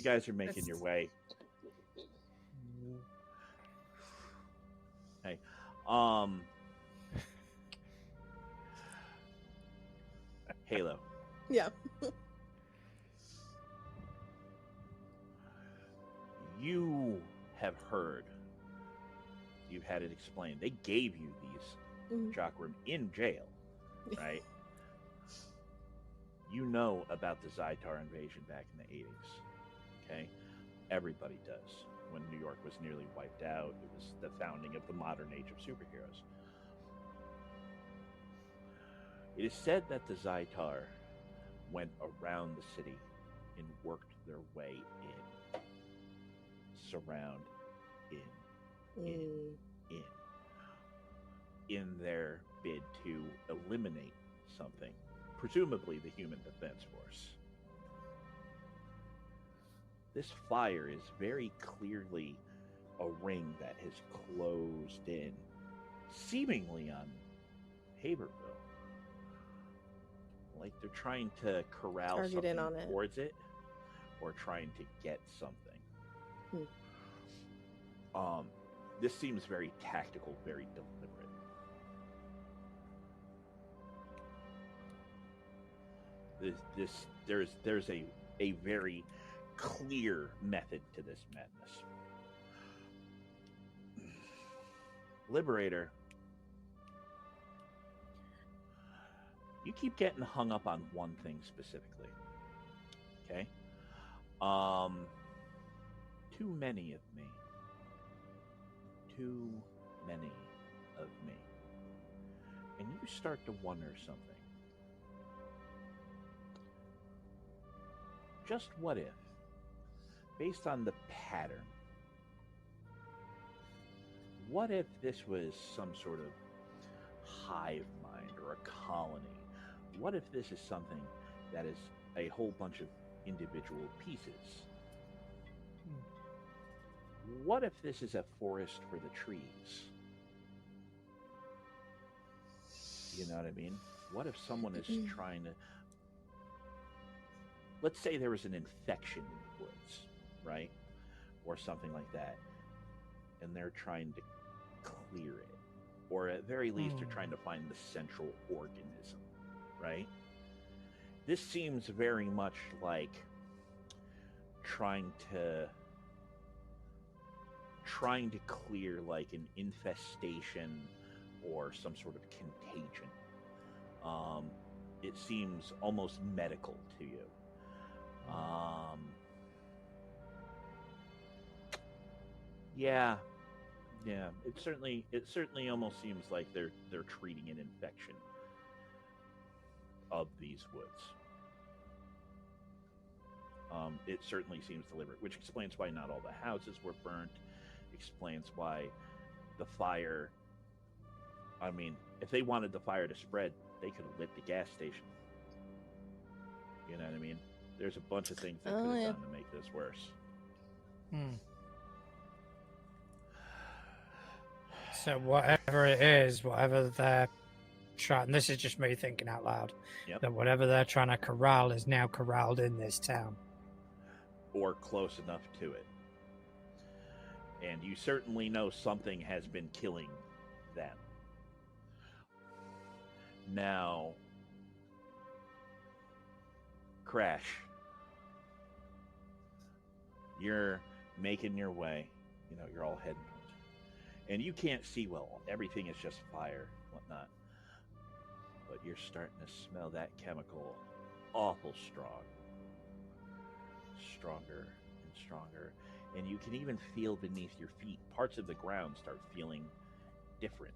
you guys are making your way. Hey, Halo. Yeah. You have heard. You've had it explained. They gave you these chakram in jail, right? You know about the Zytar invasion back in the 80s. Okay? Everybody does. When New York was nearly wiped out, it was the founding of the modern age of superheroes. It is said that the Zytar went around the city and worked their way in. Surround, in their bid to eliminate something, presumably the Human Defense Force. This fire is very clearly a ring that has closed in, seemingly on Haberville. Like they're trying to corral Target something in on it. towards it, or trying to get something. This seems very tactical, very deliberate. There's a very clear method to this madness. Liberator, you keep getting hung up on one thing specifically. Okay? Too many of me. Too many of me. And you start to wonder something. Just what if, based on the pattern, what if this was some sort of hive mind or a colony? What if this is something that is a whole bunch of individual pieces? What if this is a forest for the trees? You know what I mean? What if someone is trying to... Let's say there was an infection in the woods, right? Or something like that. And they're trying to clear it. Or at very least, they're trying to find the central organism, right? This seems very much like trying to clear like an infestation or some sort of contagion. It seems almost medical to you. Yeah. It certainly almost seems like they're treating an infection of these woods. It certainly seems deliberate, which explains why not all the houses were burnt. Explains why the fire. I mean, if they wanted the fire to spread, they could have lit the gas station. You know what I mean? There's a bunch of things they could have done to make this worse. So whatever it is, whatever they're trying, this is just me thinking out loud, that whatever they're trying to corral is now corralled in this town. Or close enough to it. And you certainly know something has been killing them. Now, Crash, you're making your way. You know, you're all heading. And you can't see well. Everything is just fire, whatnot. But you're starting to smell that chemical awful strong. Stronger and stronger. And you can even feel beneath your feet, parts of the ground start feeling different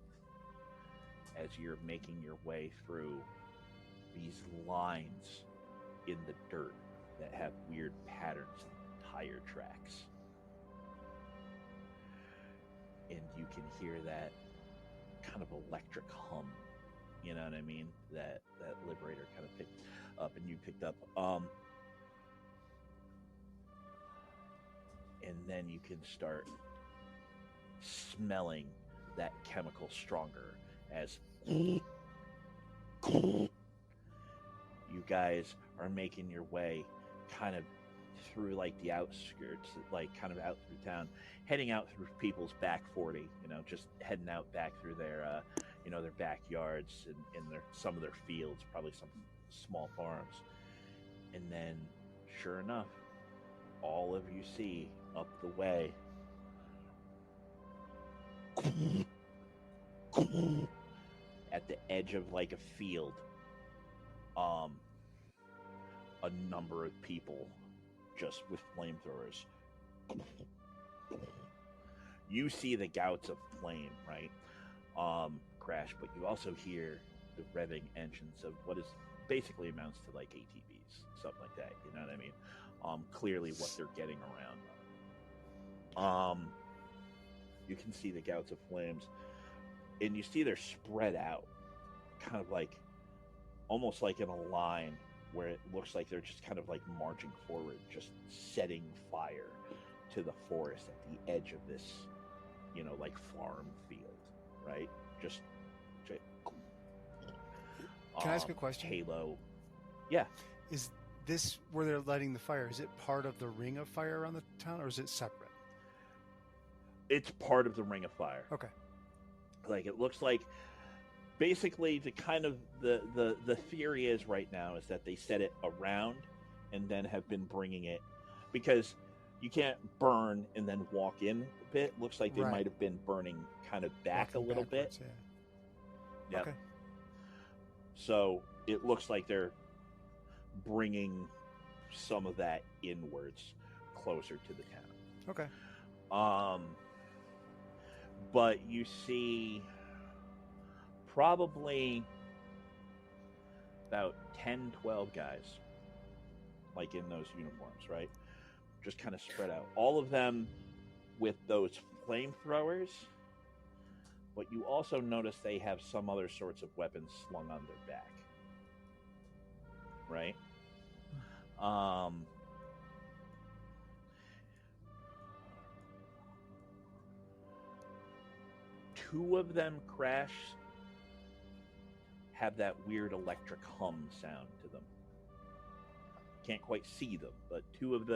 as you're making your way through these lines in the dirt that have weird patterns and tire tracks. And you can hear that kind of electric hum, you know what I mean? That Liberator kind of picked up and you picked up. And then you can start smelling that chemical stronger as you guys are making your way kind of through like the outskirts, like kind of out through town, heading out through people's back 40. Just heading out back through their their backyards and their some of their fields, probably some small farms. And then, sure enough, all of you see up the way at the edge of like a field, a number of people just with flamethrowers. You see the gouts of flame, right? Crash, but you also hear the revving engines of what is basically amounts to like ATVs, something like that. You know what I mean? Clearly what they're getting around. You can see the gouts of flames, and you see they're spread out, kind of like, almost like in a line, where it looks like they're just kind of like marching forward, just setting fire to the forest at the edge of this, like farm field, right? Just Can I ask a question? Halo. Yeah. Is this where they're lighting the fire? Is it part of the ring of fire around the town, or is it separate? It's part of the ring of fire. Okay. Like, it looks like, basically, the kind of the theory is right now is that they set it around and then have been bringing it, because you can't burn and then walk in a bit. Looks like they might have been burning kind of back a little bit. Yeah. Yep. Okay. So it looks like they're bringing some of that inwards, closer to the town. Okay. But you see probably about 10, 12 guys, like in those uniforms, right? Just kind of spread out. All of them with those flamethrowers, but you also notice they have some other sorts of weapons slung on their back. Right? Two of them, Crash, have that weird electric hum sound to them. Can't quite see them, but two of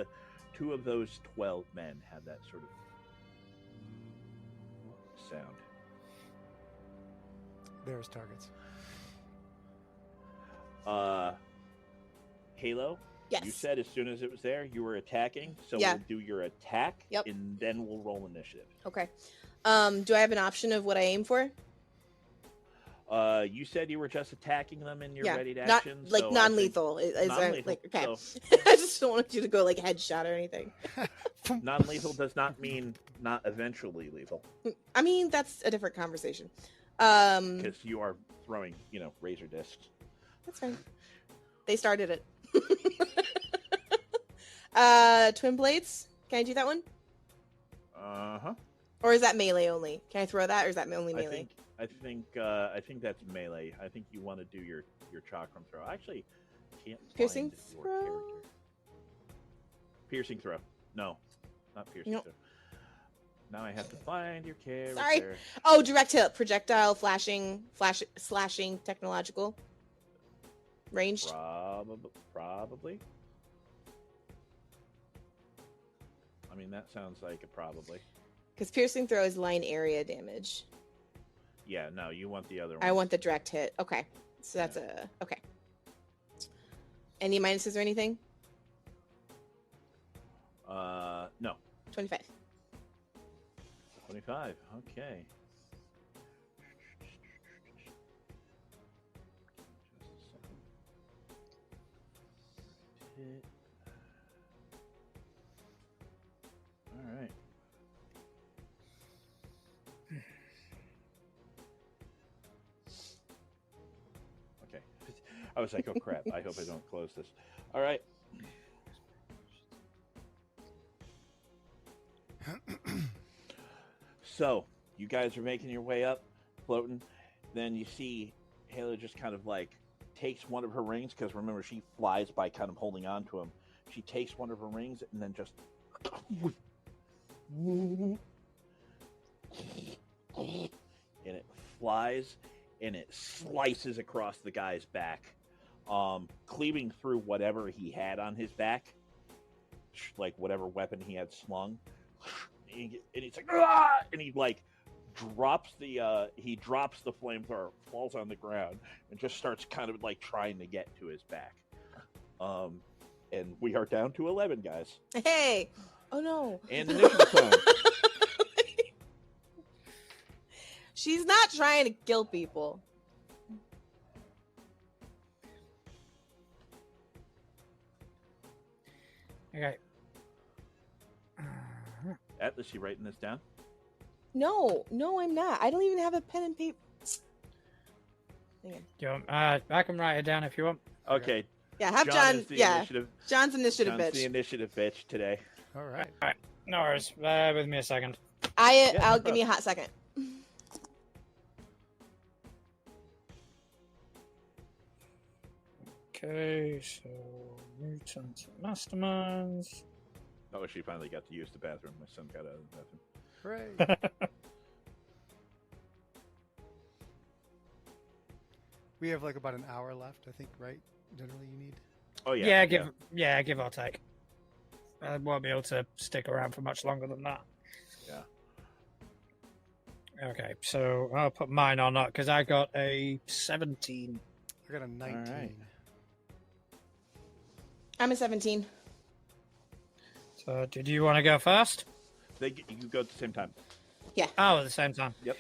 those 12 men have that sort of sound. There's targets. Halo? Yes. You said as soon as it was there, you were attacking, so Yeah. we'll do your attack, Yep. and then we'll roll initiative. Okay. Do I have an option of what I aim for? You said you were just attacking them in your ready to not action. like so non-lethal. non-lethal, Like, okay. so- I just don't want you to go like headshot or anything. Non-lethal does not mean not eventually lethal, I mean, that's a different conversation. because you are throwing, razor discs. That's fine. They started it. Twin blades. Can I do that one? Uh-huh. Or is that melee only? Can I throw that, or is that only melee? I think that's melee. I think you want to do your chakram throw. I actually can't Piercing find your throw? character. Piercing throw. No, not piercing Nope. throw. Now I have to find your character. Sorry. Oh, direct hit, projectile, slashing, technological, ranged. Probably. I mean, that sounds like a probably. Because piercing throw is line area damage. Yeah, no, you want the other one. I want the direct hit. Okay, so that's okay. Any minuses or anything? No. 25. 25. Okay. Just a second. Hit. All right. Okay. I was like, oh crap, I hope I don't close this. All right. So, you guys are making your way up, floating. Then you see Halo just kind of like takes one of her rings, because remember, she flies by kind of holding on to him. She takes one of her rings and then just and it flies and it slices across the guy's back, cleaving through whatever he had on his back, like whatever weapon he had slung, and he's like, ah! And he like drops the flamethrower, falls on the ground, and just starts kind of like trying to get to his back. And we are down to 11 guys. Hey! Oh no! And initiative time. She's not trying to kill people. Okay. Atlas, you writing this down? No, I'm not. I don't even have a pen and paper. I can write it down if you want. Okay. Yeah, have John. John. Yeah, Initiative. John's initiative John's bitch. the initiative bitch today. All right. All right. No worries. Bear with me a second. I'll give me a hot second. Okay, so mutants and masterminds. Oh, she finally got to use the bathroom. My son got out of the bathroom. Hooray. We have like about an hour left, I think, right? Generally, you need. Oh yeah. Give or take. I won't be able to stick around for much longer than that. Yeah. Okay, so I'll put mine on that because I got a 17. I got a 19. right. I'm a 17. So, did you want to go first? You go at the same time. Yeah. Oh, at the same time. Yep.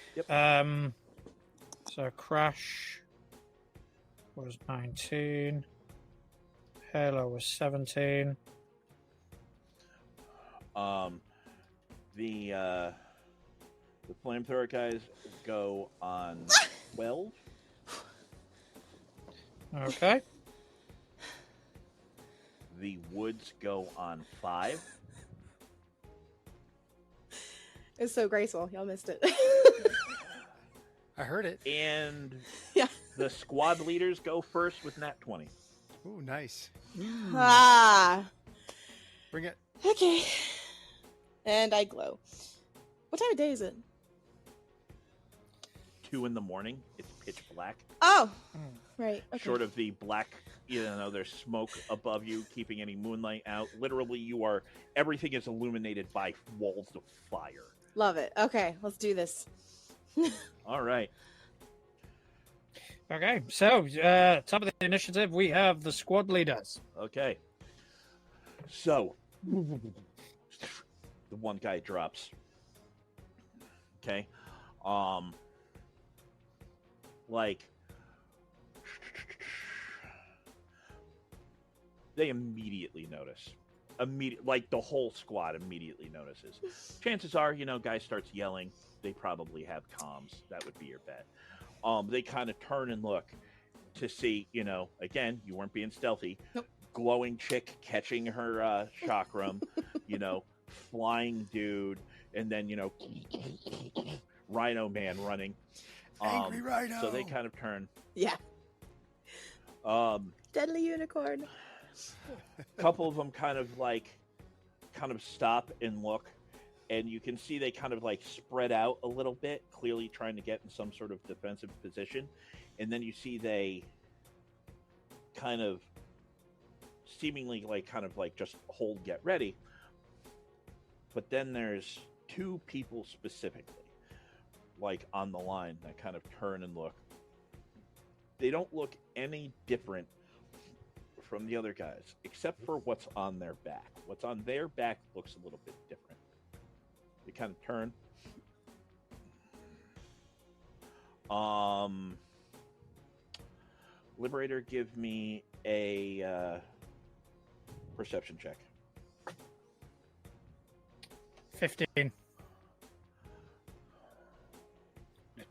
So Crash was 19. Halo was 17. The flamethrower guys go on 12. Okay. The woods go on 5. It's so graceful. Y'all missed it. I heard it. And Yeah. the squad leaders go first with nat 20. Ooh, nice. Ah. Bring it. Okay. And I glow. What time of day is it? 2 in the morning. It's pitch black. Oh. Right. Okay. Short of the black, there's smoke above you, keeping any moonlight out. Literally, everything is illuminated by walls of fire. Love it. Okay, let's do this. All right. Okay, so top of the initiative, we have the squad leaders. Okay. So, the one guy drops. Okay. They immediately notice. The whole squad immediately notices. Chances are, guy starts yelling. They probably have comms. That would be your bet. They kind of turn and look to see, again, you weren't being stealthy. Nope. Glowing chick catching her chakram, flying dude, and then, Rhino man running. Angry Rhino. So they kind of turn. Yeah. Deadly unicorn. Couple of them kind of stop and look, and you can see they kind of spread out a little bit, clearly trying to get in some sort of defensive position. And then you see they kind of seemingly just hold, get ready. But then there's 2 people specifically on the line that kind of turn and look. They don't look any different from the other guys, except for what's on their back. What's on their back looks a little bit different. They kind of turn. Liberator, give me a perception check. 15.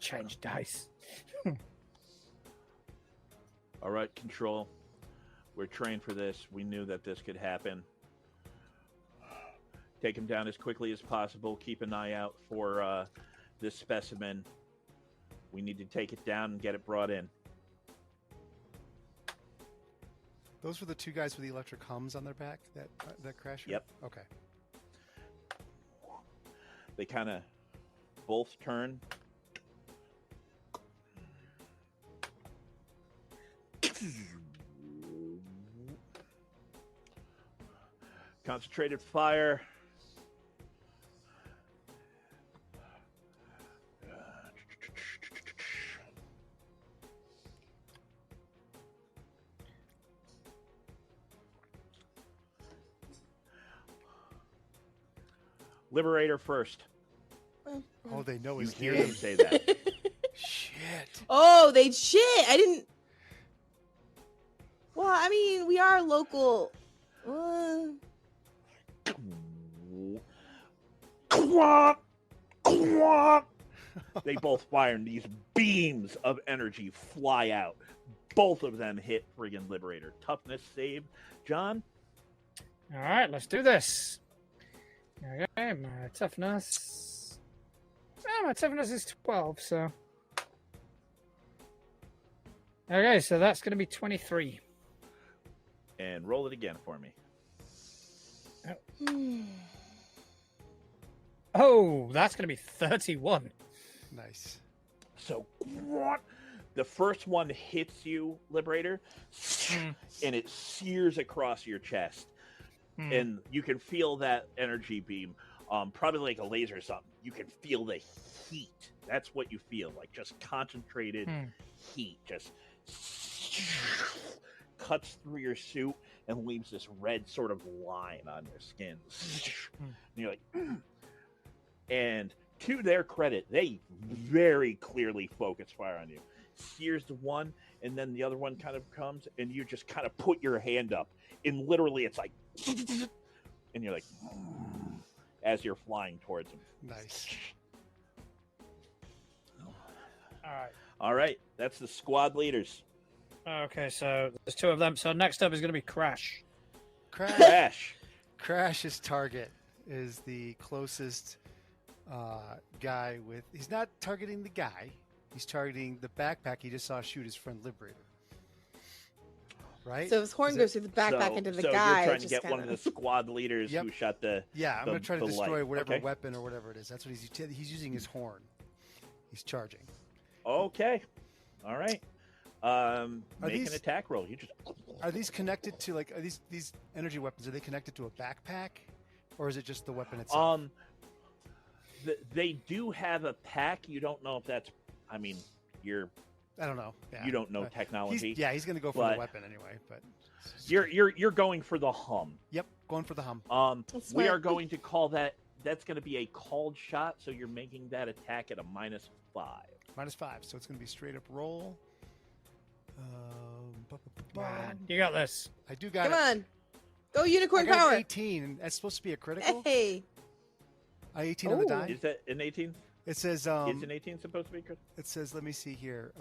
Change dice. All right, Control. We're trained for this. We knew that this could happen. Take him down as quickly as possible. Keep an eye out for this specimen. We need to take it down and get it brought in. Those were the 2 guys with the electric hums on their back that crashed? Yep. Okay. They kind of both turn. Concentrated fire. Liberator first. Oh, they know You his hear name. them say that. Shit. Oh, they shit. I didn't. Well, I mean, we are local. They both fire, and these beams of energy fly out. Both of them hit friggin' Liberator. Toughness save. John? All right, let's do this. Okay, my toughness. Oh, my toughness is 12, so. Okay, so that's going to be 23. And roll it again for me. Oh, that's going to be 31. Nice. So, the first one hits you, Liberator, and it sears across your chest. And you can feel that energy beam, probably like a laser or something. You can feel the heat. That's what you feel, like just concentrated heat. Just cuts through your suit and leaves this red sort of line on your skin. And you're like, and to their credit, they very clearly focus fire on you. Sears the one, and then the other one kind of comes, and you just kind of put your hand up, and literally it's like, and you're like, as you're flying towards them. Nice. All right, that's the squad leaders. Okay, so there's 2 of them. So next up is going to be Crash. Crash. Crash's target is the closest guy with. He's not targeting the guy. He's targeting the backpack he just saw shoot his friend Liberator. Right? So his horn goes through the backpack into the guy. You're trying to get one of the squad leaders who shot the. Yeah, I'm going to try to destroy light. whatever Okay. weapon or whatever it is. That's what he's using his horn. He's charging. Okay. All right. Make an attack roll. Are these connected to are these energy weapons? Are they connected to a backpack, or is it just the weapon itself? They do have a pack. You don't know if that's. I mean, I don't know. Yeah. You don't know technology. He's going to go for the weapon anyway. But you're going for the hum. Yep, going for the hum. We are going to call that. That's going to be a called shot. So you're making that attack at a -5. -5. So it's going to be straight up roll. You got this. I do got it. Come on. Go unicorn I got power. an 18. That's supposed to be a critical. Hey. 18 on the die. Is that an 18? It says. Is an 18 supposed to be critical? It says. Let me see here.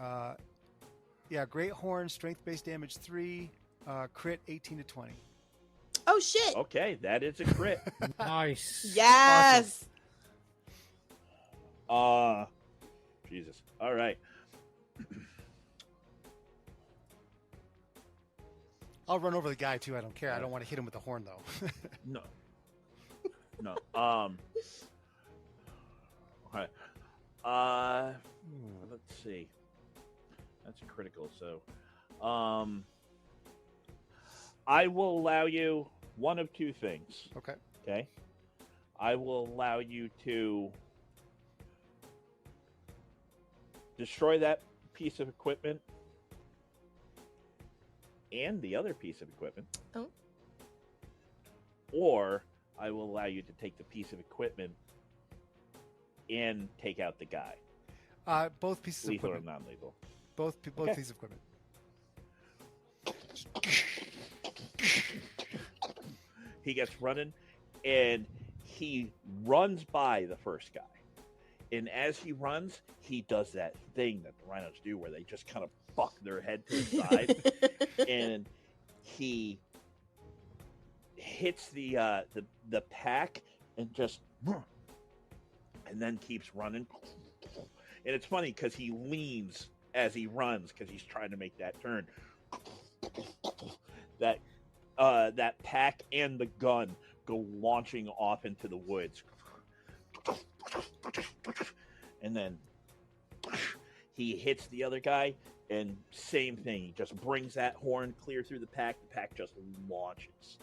Yeah, Great Horn, strength-based damage 3, crit 18 to 20. Oh shit. Okay, that is a crit. Nice. Yes. Awesome. Jesus. All right. I'll run over the guy too. I don't care. I don't want to hit him with the horn though. No. Okay. Let's see. That's critical. So, I will allow you one of 2 things. Okay. Okay. I will allow you to destroy that piece of equipment and the other piece of equipment. Oh. Or I will allow you to take the piece of equipment and take out the guy. Both pieces of Lethal or equipment. non-lethal. Both pieces of equipment. He gets running, and he runs by the first guy. And as he runs, he does that thing that the rhinos do where they just kind of buck their head to the side. And he hits the pack and just... and then keeps running. And it's funny because he leans as he runs because he's trying to make that turn. That pack and the gun go launching off into the woods. And then he hits the other guy, and same thing. He just brings that horn clear through the pack. The pack just launches.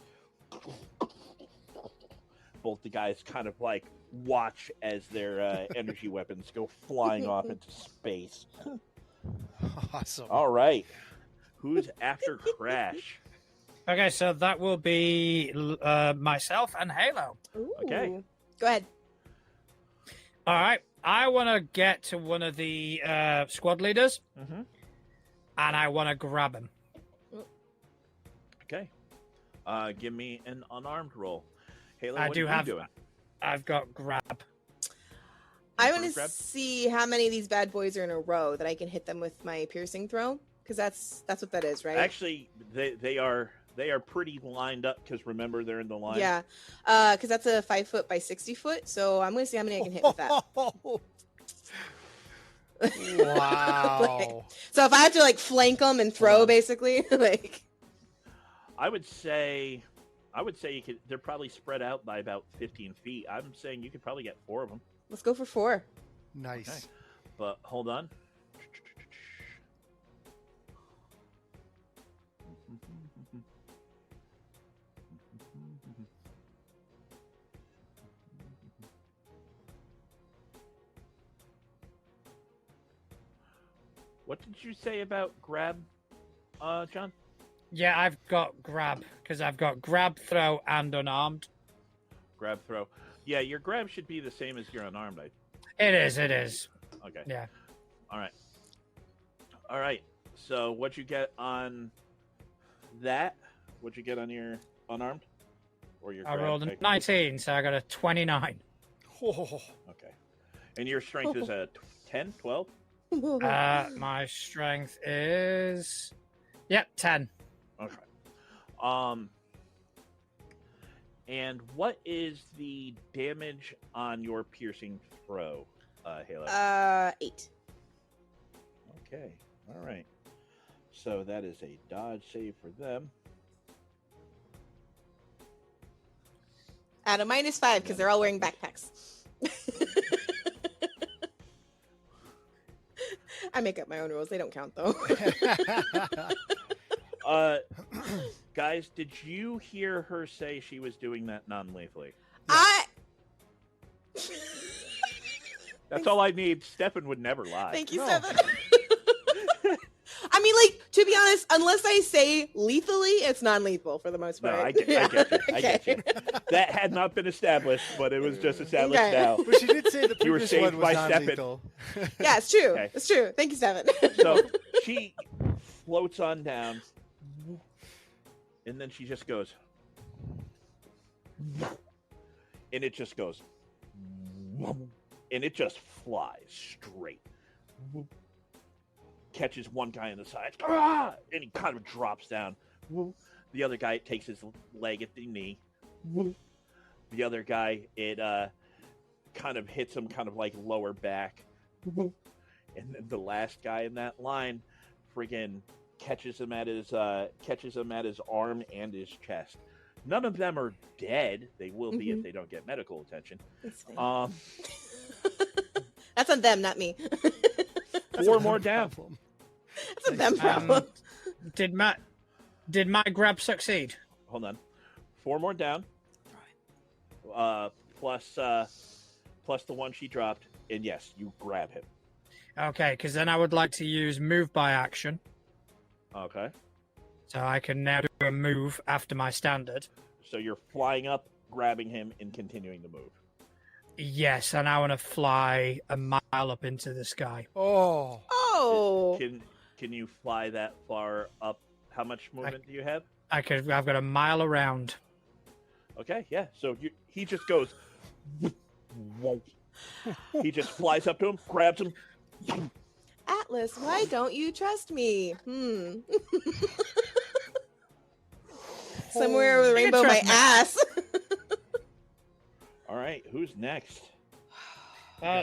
both the guys kind of like watch as their energy weapons go flying off into space. Awesome. All right. Who's after Crash? Okay, so that will be myself and Halo. Ooh. Okay. Go ahead. All right. I want to get to one of the squad leaders, Mm-hmm. and I want to grab him. Okay. Give me an unarmed roll. Halo, I what do are have. you doing? I've got grab. I want to Grab? see how many of these bad boys are in a row that I can hit them with my piercing throw, because that's what that is, right? Actually, they are pretty lined up because remember they're in the line. Yeah, because that's a 5 foot by 60 foot. So I'm gonna see how many I can hit with that. Wow. So if I have to like flank them and throw, basically, like. I would say you could. They're probably spread out by about 15 feet. I'm saying you could probably get 4 of them. Let's go for 4. Nice. Okay. But hold on. What did you say about grab, John? Yeah, I've got grab because I've got grab, throw, and unarmed. Grab, throw. Yeah, your grab should be the same as your unarmed. It is. Okay. Yeah. All right. So what'd you get on that? What'd you get on your unarmed? Or your I grab? rolled a 19, so I got a 29. Oh, Okay. And your strength is a 10, 12? My strength is 10. Okay. And what is the damage on your piercing throw, Halo? 8. Okay. All right. So that is a dodge save for them. At a -5 because they're all wearing backpacks. I make up my own rules. They don't count though. Guys, did you hear her say she was doing that non-lethally? That's all I need. Stefan would never lie. Thank you, No. Stefan. I mean, like, to be honest, unless I say lethally, it's non-lethal for the most part. No, I get you. I get you. Okay. That had not been established, but it was just established Okay. now. But she did say the You were previous saved one was by Stefan. non-lethal. Yeah, it's true. Okay. It's true. Thank you, Stefan. So she floats on down, and then she just goes, and it just goes, and it just flies straight. Catches one guy in the side, and he kind of drops down. The other guy takes his leg at the knee. The other guy, it kind of hits him kind of like lower back. And then the last guy in that line friggin' catches him at his arm and his chest. None of them are dead. They will be if they don't get medical attention. That's fine. That's on them, not me. That's 4 a more them down. problem. That's a them problem. Did my grab succeed? Hold on. 4 more down. Plus the one she dropped, and yes, you grab him. Okay, because then I would like to use move by action, Okay. so I can now do a move after my standard. So you're flying up, grabbing him, and continuing to move. Yes, and I want to fly a mile up into the sky. Oh. Oh. Can you fly that far up? How much movement do you have? I've got a mile around. Okay, yeah. So he just goes. He just flies up to him, grabs him. Atlas, why don't you trust me? Somewhere with a rainbow my trust me. ass. All right, who's next?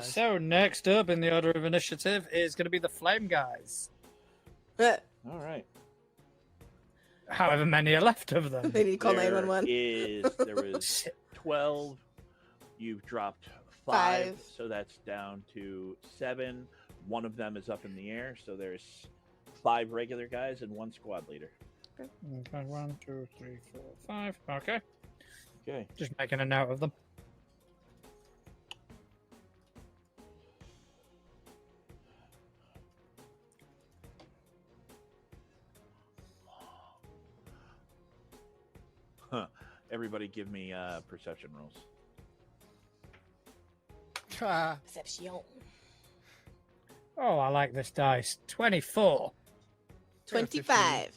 So next up in the order of initiative is going to be the Flame Guys. All right. However many are left of them. They need to call There 911. there was 12. You've dropped 5, Five. so that's down to 7. One of them is up in the air, so there's 5 regular guys and 1 squad leader. Okay, 1, 2, 3, 4, 5. Okay, Okay. just making a note of them. Everybody, give me perception rolls. Perception. Oh, I like this dice. 24. 25.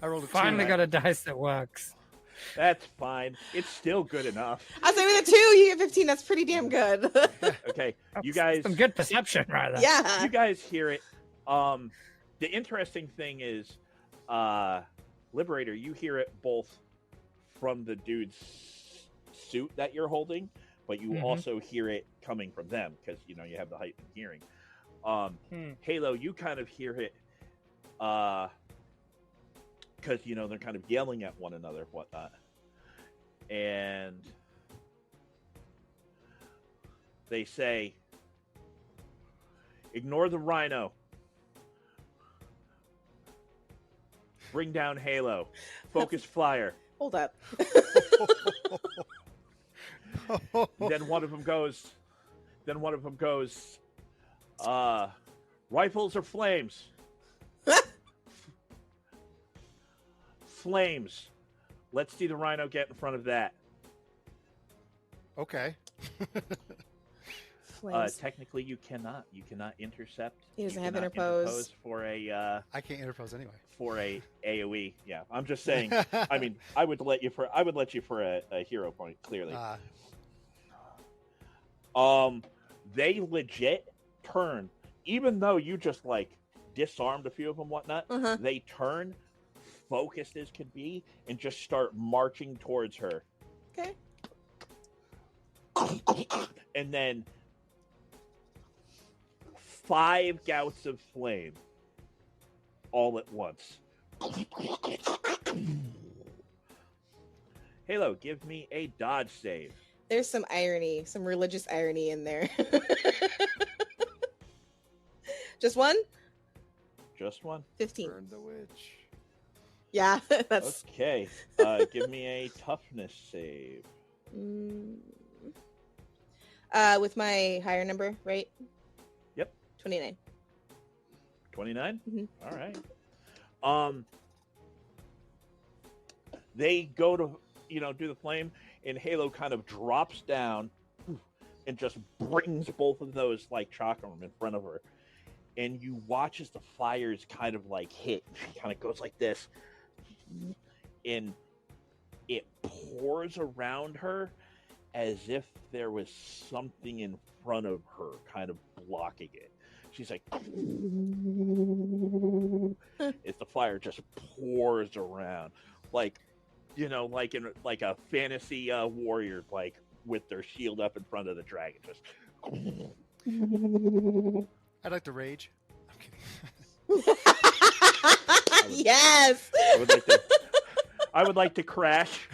I rolled a Finally 2. got a dice that works. That's fine. It's still good enough. I was like, with a 2, you get 15. That's pretty damn good. Okay, you That's guys. some good perception right there. Yeah. You guys hear it. The interesting thing is, Liberator, you hear it both from the dude's suit that you're holding, but you also hear it coming from them because you have the heightened hearing. Halo, you kind of hear it because they're kind of yelling at one another, whatnot, and they say, "Ignore the rhino. Bring down Halo. Focus flyer." Hold up. Then one of them goes, rifles or flames? Flames. Let's see the rhino get in front of that. Okay. Technically, you cannot intercept. He doesn't You have cannot interpose for a. I can't interpose anyway. For a AOE, yeah. I'm just saying. I mean, I would let you for a hero point. Clearly. They legit turn, even though you just disarmed a few of them, whatnot. They turn, focused as could be, and just start marching towards her. Okay. And then 5 gouts of flame all at once. Halo, give me a dodge save. There's some irony, some religious irony in there. Just one? Just one. 15. Burn the witch. Yeah, that's... Okay. Give me a toughness save. With my higher number, right? Yep. 29. 29? Mm-hmm. All right. They go to, do the flame, and Halo kind of drops down and just brings both of those chakram in front of her. And you watch as the fires kind of hit. She kind of goes like this. And it pours around her as if there was something in front of her kind of blocking it. She's like, as the fire just pours around, in a fantasy warrior, with their shield up in front of the dragon. Just. I'd like to rage. I'm kidding. Yes. I would like to crash.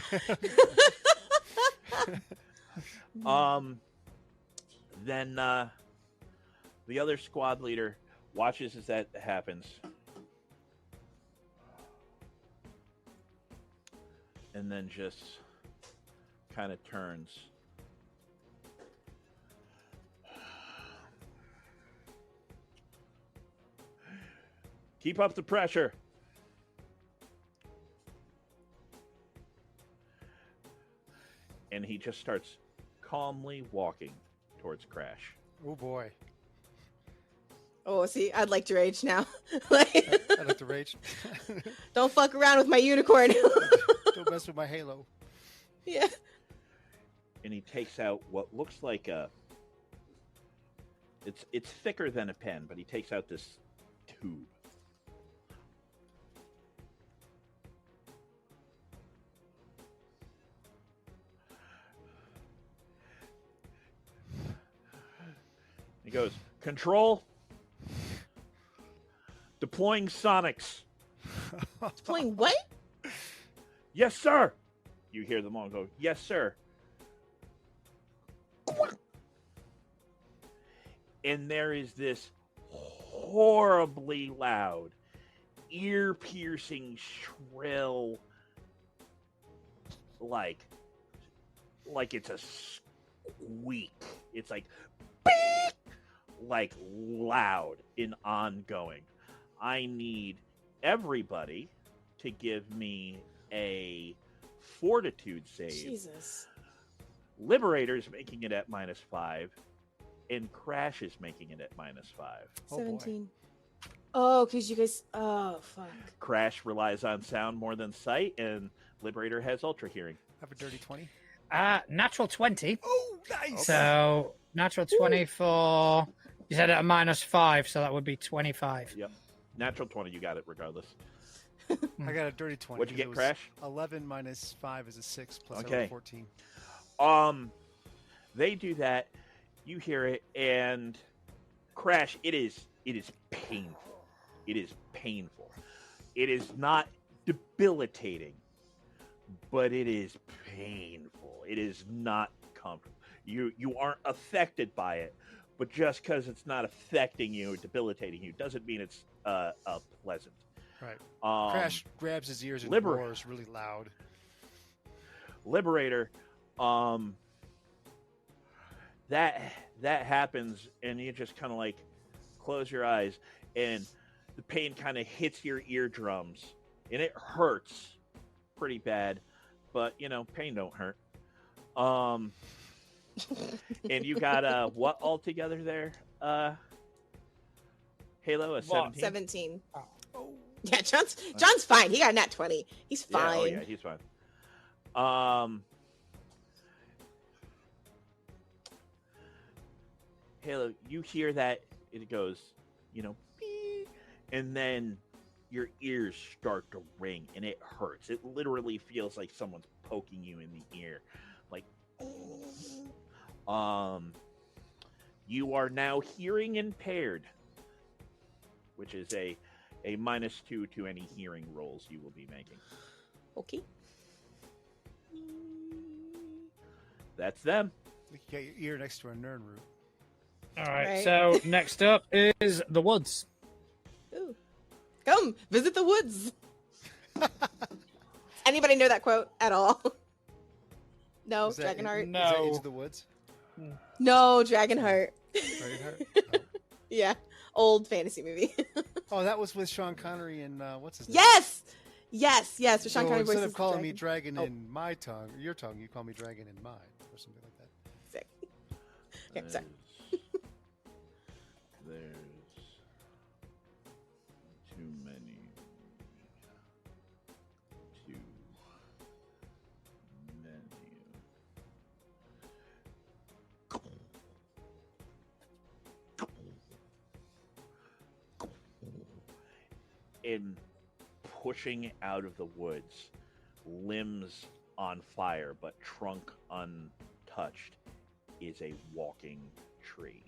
Then the other squad leader watches as that happens, and then just kind of turns. Keep up the pressure. And he just starts calmly walking towards Crash. Oh boy. Oh, see, I'd like to rage now. I'd like to rage. Don't fuck around with my unicorn. Don't mess with my halo. Yeah. And he takes out what looks like a... It's thicker than a pen, but he takes out this tube. He goes, "Control. Deploying sonics." Deploying what? "Yes, sir." You hear them all go, "Yes, sir." And there is this horribly loud, ear-piercing, shrill, like it's a squeak. It's like, beep! Like loud and ongoing. I need everybody to give me a fortitude save. Jesus. Liberator's making it at -5, and Crash is making it at -5. 17. Oh, because you guys. Oh, fuck. Crash relies on sound more than sight, and Liberator has Ultra Hearing. Have a dirty 20. Natural 20. Oh, nice. So, natural 20 for. You said at a -5, so that would be 25. Yep. Natural 20, you got it regardless. I got a dirty 20. What'd you get, it was Crash? 11 minus 5 is a 6, plus I Okay. rolled 14. They do that. You hear it, and Crash, it is painful. It is painful. It is not debilitating, but it is painful. It is not comfortable. You aren't affected by it, but just because it's not affecting you or debilitating you doesn't mean it's pleasant. Right. Crash grabs his ears and roars really loud. Liberator, that happens, and you just kind of like close your eyes, and the pain kind of hits your eardrums, and it hurts pretty bad, but pain don't hurt. And you got what altogether there, Halo? A 17? 17. Oh. Yeah, John's fine. He got a nat 20. He's fine. Yeah, oh yeah, he's fine. Halo, you hear that it goes, beep, and then your ears start to ring, and it hurts. It literally feels like someone's poking you in the ear, like. You are now hearing impaired, which is a -2 to any hearing rolls you will be making. Okay. That's them. You can get your ear next to a Nern root. All right, Right. so next up is the woods. Ooh. Come visit the woods. Anybody know that quote at all? No, Is that Dragonheart. Is that No. Into the Woods? No, Dragonheart. Dragonheart? Oh. Yeah, old fantasy movie. Oh, that was with Sean Connery and what's his name? Yes. With Sean So Connery instead voices of calling the me dragon Oh. in my tongue, your tongue, you call me dragon in mine, or something like that. Sick. Okay, sorry. There's too many. Too many. In pushing out of the woods, limbs on fire but trunk untouched, is a walking tree.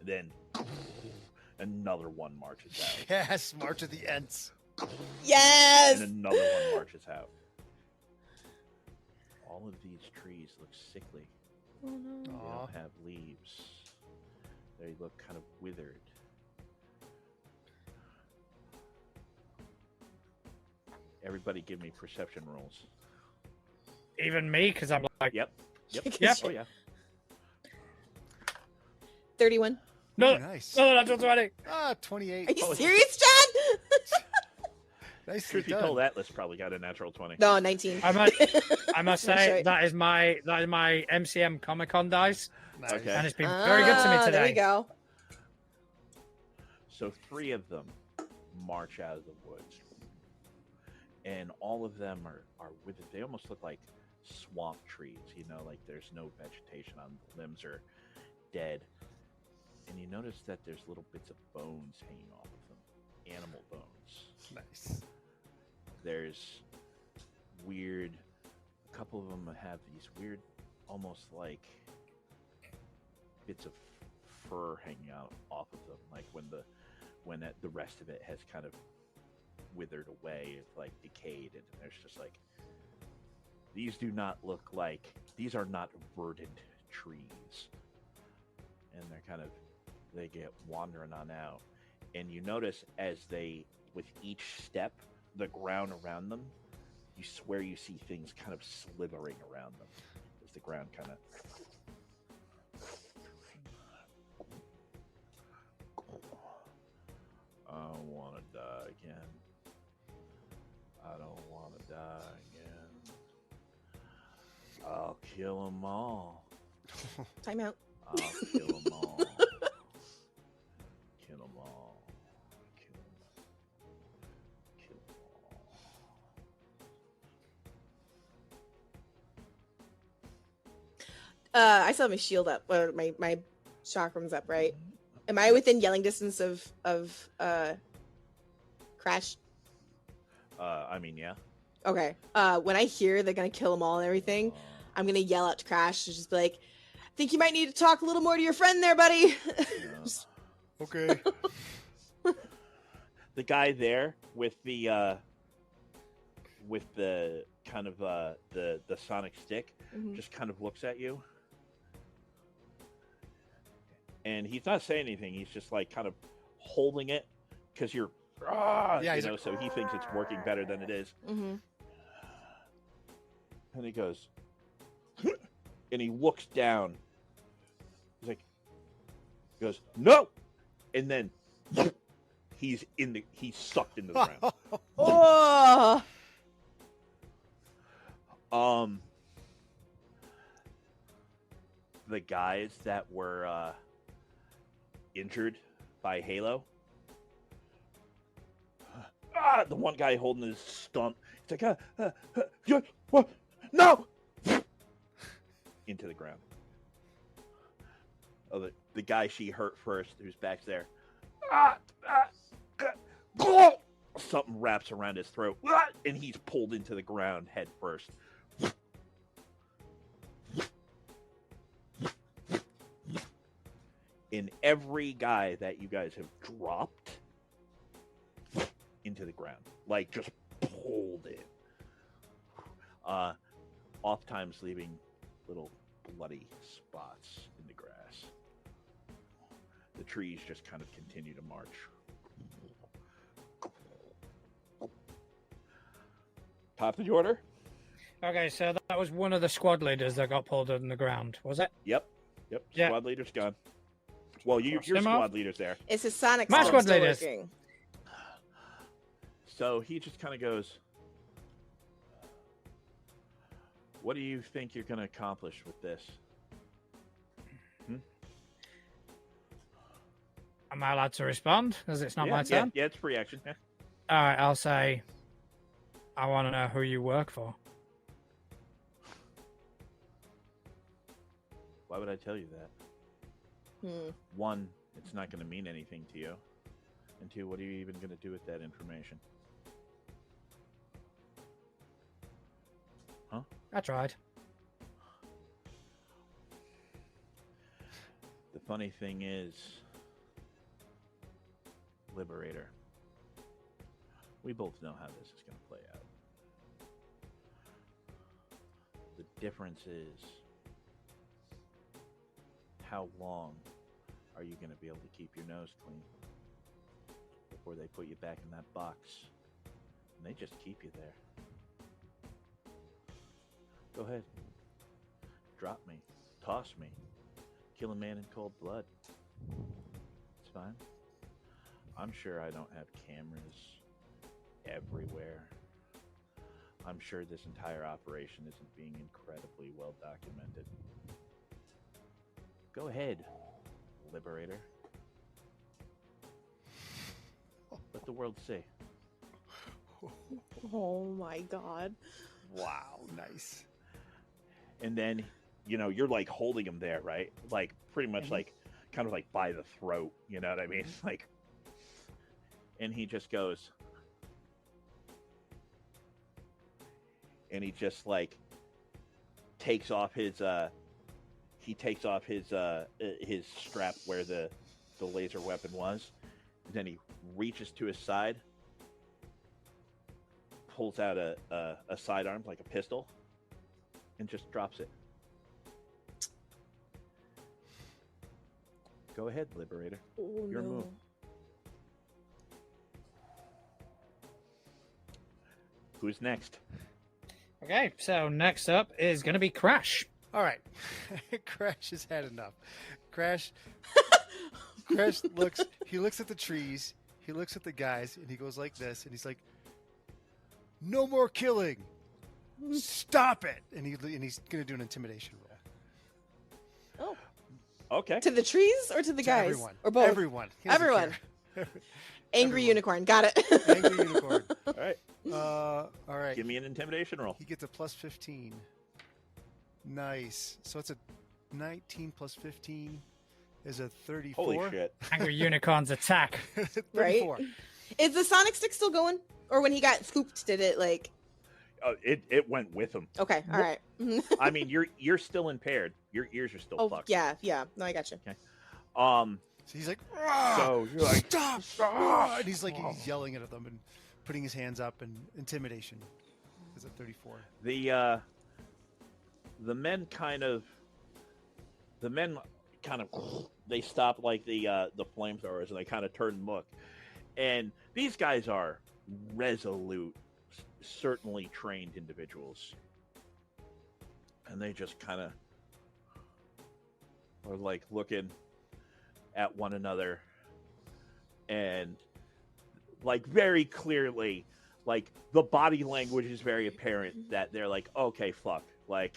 Then another one marches out, Yes, March of the Ents. Yes. and another one marches out. All of these trees look sickly. Oh, no. They Aw. don't have leaves. They look kind of withered. Everybody give me perception rolls. Even me, because I'm like, Yep. Yep. Oh, yeah. 31. no, Ooh, nice. no, natural 20. 28. Are you Oh, serious, John? Nicely Truth be done. told, Atlas probably got a natural 20. No, 19. I must No, say sorry. that is my MCM Comic Con dice, Nice. Okay. and it's been very good to me today. There we go. So 3 of them march out of the woods. And all of them are withered. They almost look like swamp trees, like there's no vegetation on them. The limbs are dead. And you notice that there's little bits of bones hanging off of them. Animal bones. Nice. There's weird, a couple of them have these weird, almost like bits of fur hanging out off of them, like when the rest of it has kind of withered away, it's like decayed, and there's just like, these do not look like, these are not verdant trees, and they get wandering on out, and you notice as they, with each step, the ground around them, you swear you see things kind of slithering around them as the ground kind of don't want to die again. I don't want to die again. I'll kill them all. Time out. I'll kill them all. Kill them all. Kill them. Kill them all. I still have my shield up, or my chakram's up, right? Am I within yelling distance of Crash? I mean, yeah. Okay. When I hear they're gonna kill them all and everything, I'm gonna yell out to Crash to just be like, "I think you might need to talk a little more to your friend there, buddy." Okay. The guy there with the kind of the sonic stick just kind of looks at you. And he's not saying anything. He's just like kind of holding it because you're, so he thinks it's working better than it is. Mm-hmm. And he goes, and he looks down. He goes, no, and then he's sucked into the ground. Oh. The guys that were injured by Halo. The one guy holding his stump. It's like, what? No! Into the ground. Oh, the guy she hurt first, who's back there. Something wraps around his throat, and he's pulled into the ground head first. In every guy that you guys have dropped into the ground, like just pulled in, oftentimes leaving little bloody spots in the grass. The trees just kind of continue to march. Top of the order? Okay, so that was one of the squad leaders that got pulled in the ground, was it? Yep. Yeah. Squad leader's gone. Well, your squad leader's there. It's his sonic My still squad leaders. working. So he just kind of goes, what do you think you're going to accomplish with this? Am I allowed to respond? Because it's not my turn? Yeah, it's free action. Yeah. All right, I'll say, I want to know who you work for. Why would I tell you that? One, it's not going to mean anything to you. And two, what are you even going to do with that information? Huh? I tried. The funny thing is, Liberator, we both know how this is going to play out. The difference is, how long are you going to be able to keep your nose clean before they put you back in that box? And they just keep you there. Go ahead. Drop me. Toss me. Kill a man in cold blood. It's fine. I'm sure I don't have cameras everywhere. I'm sure this entire operation isn't being incredibly well documented. Go ahead, Liberator. Let the world see. Oh my god. Wow, nice. And then, you're like holding him there, right? Like pretty much like kind of like by the throat, you know what I mean? Like, and he just goes, and he just like takes off his his strap where the laser weapon was, and then he reaches to his side, pulls out a sidearm like a pistol, and just drops it. Go ahead, Liberator. Oh, Your move. Who's next? Okay, so next up is going to be Crash. All right. Crash has had enough. Crash looks at the trees. He he looks at the guys and he goes like this, and he's like, "No more killing! Stop it!" And he's gonna do an intimidation roll. Oh, Okay. to the trees or to the guys? Everyone. Or both? Everyone. He doesn't Everyone. care. Angry Everyone. unicorn. Got it. Angry unicorn. All right. All right. Give me an intimidation roll. He gets a plus 15. Nice. So it's a 19 plus 15 is a 34. Holy shit. Angry unicorns attack. 34. Is the sonic stick still going? Or when he got scooped, did it like? It went with him. Okay. All right. I mean, you're still impaired. Your ears are still Oh fucked. yeah. No, I got you. Okay. So he's like, So you're like, stop! And he's like, he's yelling at them and putting his hands up and intimidation. Is at 34. The men kind of they stop like the flamethrowers, and they kind of turn and look, and these guys are resolute, certainly trained individuals, and they just kind of are like looking at one another, and like very clearly, like the body language is very apparent that they're like, okay, fuck, like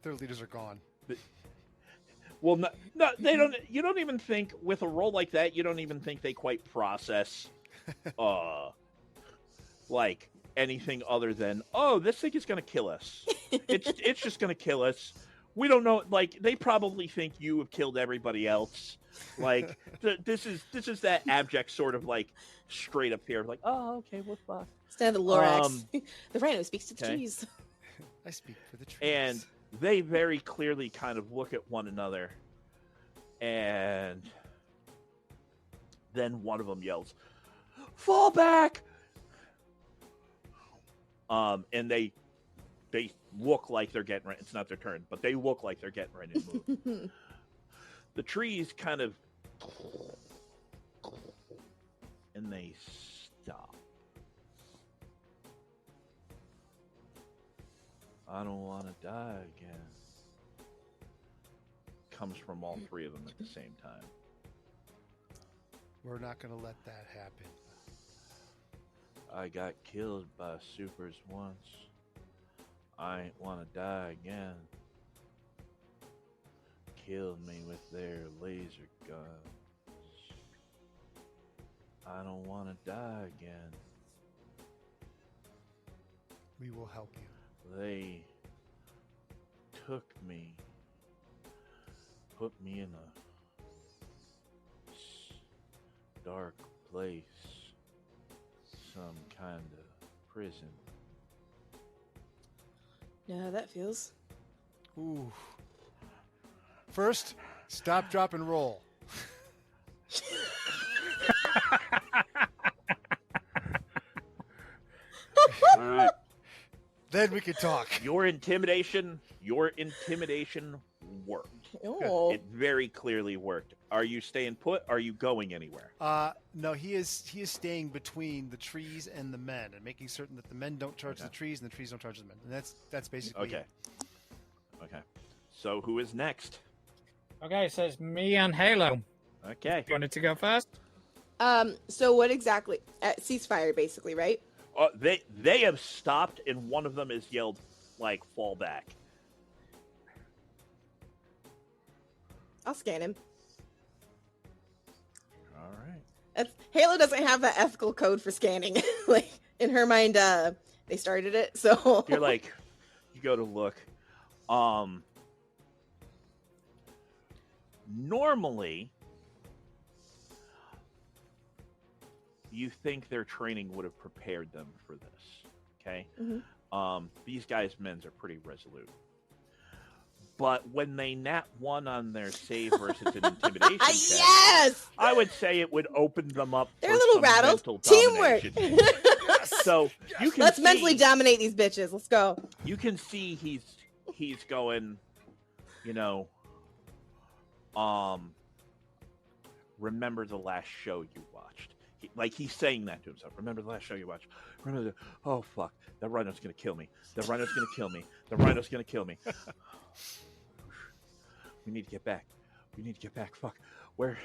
their leaders are gone. Well, no, they don't. You don't even think with a role like that. You don't even think they quite process, like anything other than, oh, this thing is going to kill us. It's just going to kill us. We don't know. Like they probably think you have killed everybody else. Like this is that abject sort of like straight up fear of like, oh, okay, we're fucked. Stand the Lorax. The rhino speaks to the trees. I speak for the trees. And they very clearly kind of look at one another, and then one of them yells, "Fall back!" And they look like they're getting ready. It's not their turn, but they look like they're getting ready to move. The trees kind of, and they stop. I don't want to die again. Comes from all three of them at the same time. We're not going to let that happen. I got killed by supers once. I ain't want to die again. Killed me with their laser guns. I don't want to die again. We will help you. They took me, put me in a dark place, some kind of prison. Yeah, how that feels. Ooh. First, stop, drop, and roll. All right. Then we can talk. Your intimidation worked. Oh. It very clearly worked. Are you staying put? Are you going anywhere? No, he is staying between the trees and the men and making certain that the men don't charge the trees and the trees don't charge the men. And that's basically Okay. Okay. So who is next? Okay, so it's me and Halo. Okay. You wanted to go first? So what exactly? Ceasefire, basically, right? They have stopped, and one of them has yelled, like, fall back. I'll scan him. All right. Halo doesn't have that ethical code for scanning. Like in her mind, they started it. So You're like, you go to look. Normally, you think their training would have prepared them for this. Okay. Mhm. These guys' men's are pretty resolute. But when they nat one on their save versus an intimidation check, yes, I would say it would open them up. they're a for little some rattled. mental Teamwork. domination. So you can Let's mentally dominate these bitches. Let's go. You can see he's going, you know, remember the last show you watched. He's saying that to himself. Remember the last show you watched. Remember oh fuck, that rhino's gonna kill me. The rhino's gonna kill me. The rhino's gonna kill me. We need to get back. We need to get back. Fuck. Where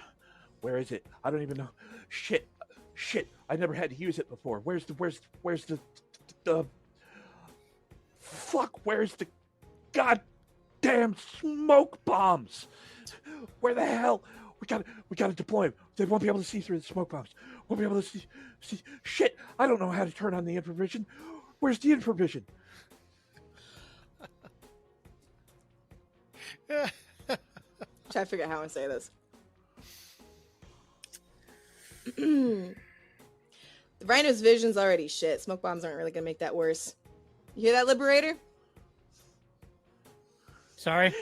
is it? I don't even know. Shit. Shit, I never had to use it before. Where's the fuck? Where's the goddamn smoke bombs? Where the hell? We gotta deploy them. They won't be able to see through the smoke bombs. Won't be able to see. Shit, I don't know how to turn on the infravision. Where's the infravision? Try to figure out how to say this. The Rhino's vision's already shit. Smoke bombs aren't really gonna make that worse. You hear that, Liberator? Sorry.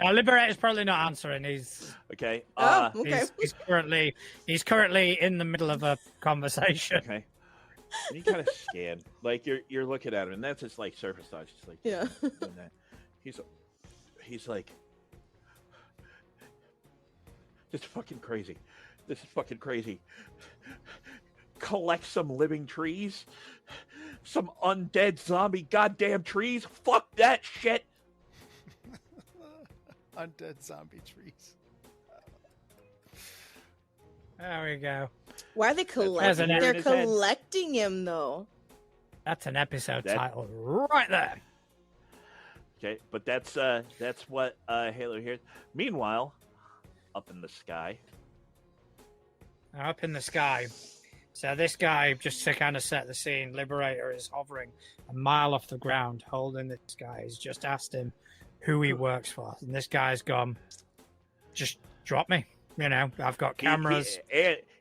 No, Liberator's probably not answering. He's okay. Okay. He's currently in the middle of a conversation. Okay. You kind of scan, like you're looking at him, and that's just like surface touch. Just like Yeah. that. He's like, this is fucking crazy. This is fucking crazy. Collect some living trees, some undead zombie goddamn trees. Fuck that shit. Undead zombie trees. There we go. Why are they collecting? They're head. collecting him though. That's an episode title right there. Okay, but that's what Halo hears. Meanwhile, up in the sky. Up in the sky. So this guy, just to kind of set the scene, Liberator is hovering a mile off the ground, holding this guy. He's just asked him who he works for, and this guy's gone, just drop me. You know, I've got cameras.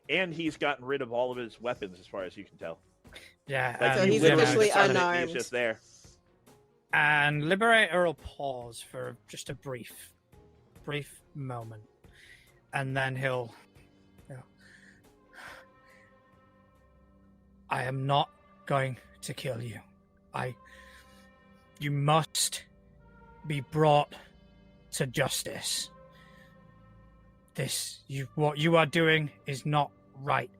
And he's gotten rid of all of his weapons, as far as you can tell. Yeah. Like, so he's officially unarmed. He's just there. And Liberator will pause for just a brief moment, and then he'll go, I am not going to kill you. You must be brought to justice. What you are doing is not right.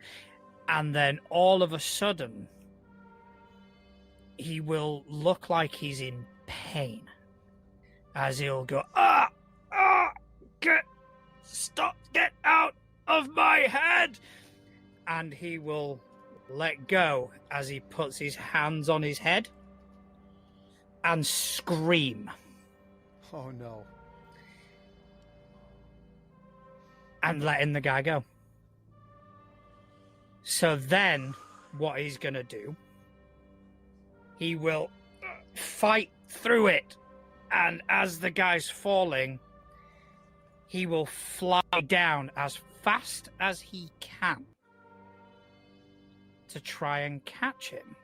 And then all of a sudden, he will look like he's in pain as he'll go, get out of my head. And he will let go as he puts his hands on his head and scream. Oh no. And letting the guy go. So then what he's going to do, he will fight through it. And as the guy's falling, he will fly down as fast as he can to try and catch him.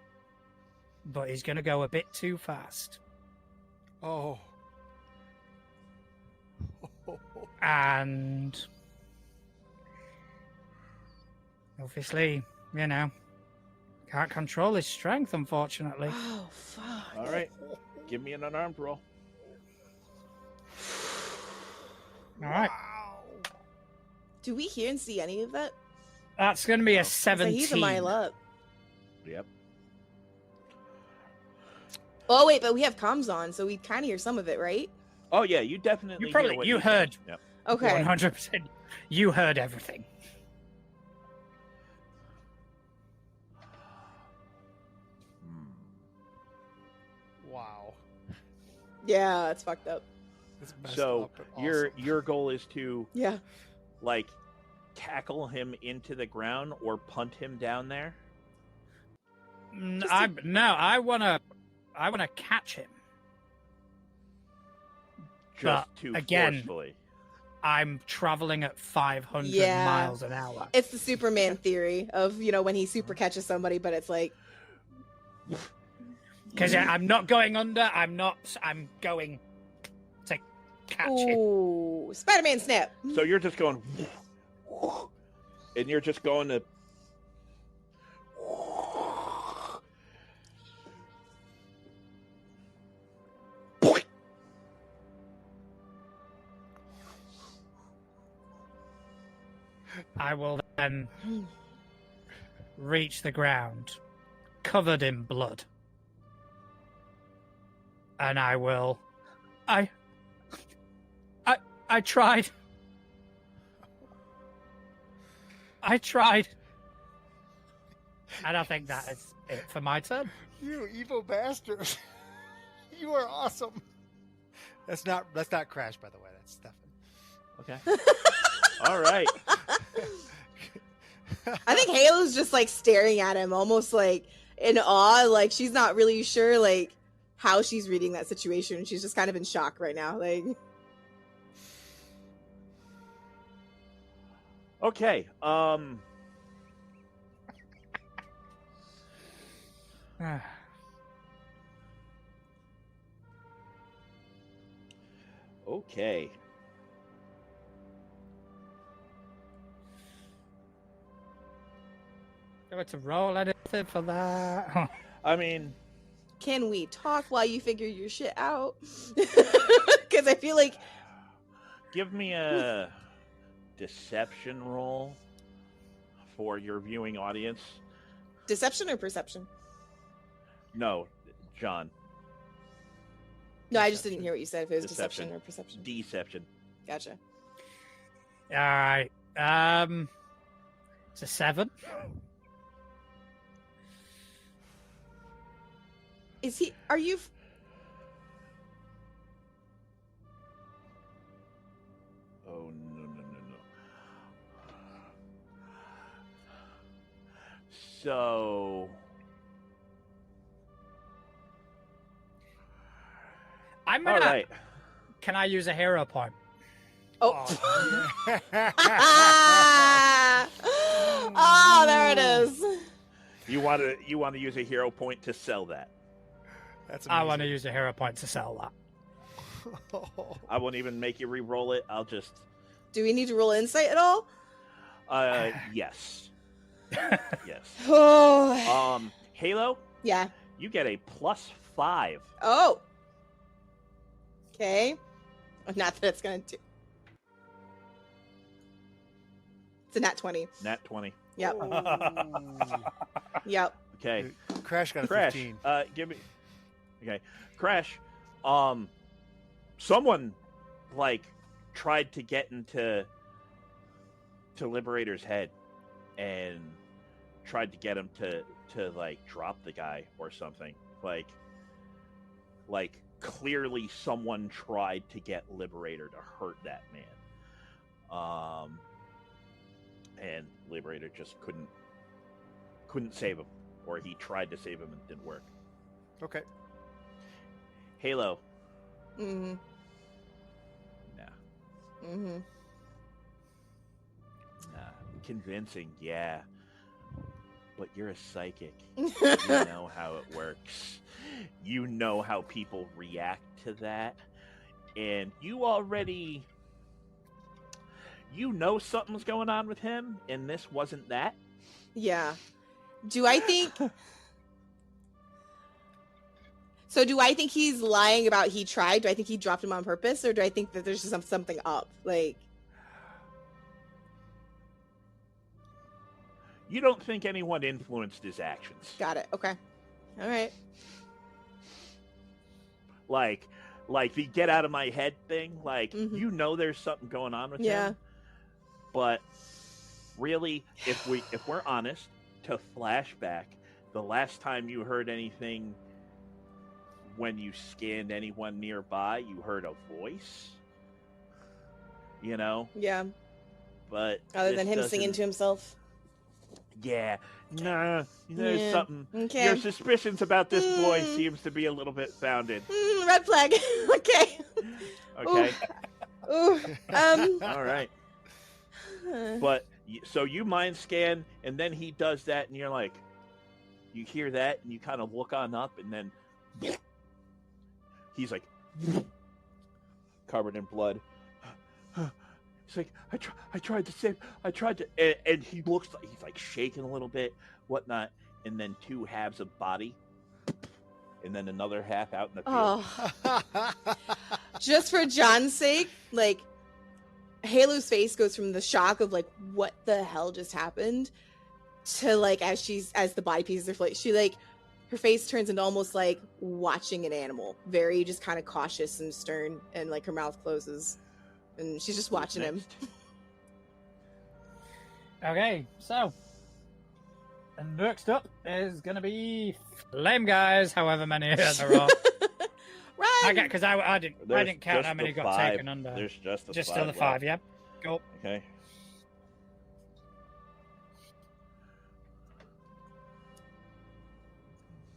But he's going to go a bit too fast. Oh. And obviously, you know, can't control his strength, unfortunately. Oh, fuck. All right. Give me an unarmed roll. All right. Do we hear and see any of that? That's going to be a So 17. he's a mile up. Yep. Oh, wait, but we have comms on, so we kind of hear some of it, right? Oh yeah, you definitely. You heard. Yep. Okay. 100%. You heard everything. Wow. Yeah, that's fucked up. It's messed So up, but awesome. your goal is to Yeah. like tackle him into the ground or punt him down there. I want to catch him. Just But too again, forcefully. I'm traveling at 500 Yeah. miles an hour. It's the Superman theory of, when he super catches somebody, but it's like... Because I'm not going under. I'm going to catch him. Ooh, Spider-Man snap. So you're just going, and you're just going to. I will then reach the ground, covered in blood. And I will... I tried. I tried. And I think that is it for my turn. You evil bastard! You are awesome. That's not Crash, by the way. That's Stefan. Okay. All right. I think Halo's just like staring at him, almost like in awe. Like she's not really sure like how she's reading that situation. She's just kind of in shock right now. Like, Okay. Okay. Do I have to roll anything for that? I mean, can we talk while you figure your shit out? Because I feel like give me a deception roll for your viewing audience. deception or perception. No, John. No, I just didn't hear what you said. If it was deception, Deception. or perception. Deception. Gotcha. All right. It's a 7. Is he? Are you? Oh, no. So, I'm all gonna. right. Can I use a hero point? Oh. Oh, there it is. You want to use a hero point to sell that. That's I want to amazing. use a hero point to sell that. I won't even make you re-roll it. I'll just Do we need to roll insight at all? yes. Yes. Oh. Halo, Yeah. you get a +5. Oh. Okay. Not that it's gonna do. It's a nat 20. Nat 20. Yep. Oh. Yep. Okay. Crash got a Crash, 15. give me. Okay, Crash. Someone like tried to get into Liberator's head and tried to get him to like drop the guy or something. Like clearly someone tried to get Liberator to hurt that man. And Liberator just couldn't save him, or he tried to save him and it didn't work. Okay. Halo. Mm-hmm. Nah. Mm-hmm. Nah. Convincing, yeah. But you're a psychic. You know how it works. You know how people react to that. And you already... You know something's going on with him, and this wasn't that. Yeah. Do I think... So do I think he's lying about he tried? Do I think he dropped him on purpose? Or do I think that there's just something up? Like... You don't think anyone influenced his actions. Got it. Okay. All right. Like the get out of my head thing. Like, Mhm. you know there's something going on with Yeah. him. But really, if we're honest, to flashback, the last time you heard anything when you scanned anyone nearby, you heard a voice. You know? Yeah. But Other than this him singing doesn't- to himself. Yeah. Nah, there's Yeah. something. Okay. Your suspicions about this boy Mm. seems to be a little bit founded. Red flag. Okay. Okay? Ooh. All right. But so you mind scan, and then he does that, and you're like, you hear that, and you kind of look on up, and then he's like, covered in blood. He's like, I tried to save, and he looks like he's like shaking a little bit, whatnot, and then 2 halves of body, and then another half out in the field. Oh. Just for John's sake, like, Halo's face goes from the shock of like, what the hell just happened, to like, as the body pieces are floating, she like, her face turns into almost like watching an animal, very just kind of cautious and stern, and like her mouth closes, and she's just watching him. Okay, so and next up is gonna be Flame Guys, however many there are. Run! I get because I didn't count just how many the got 5. taken under. There's just the Just 5 still the left. 5, yeah. Go. Okay.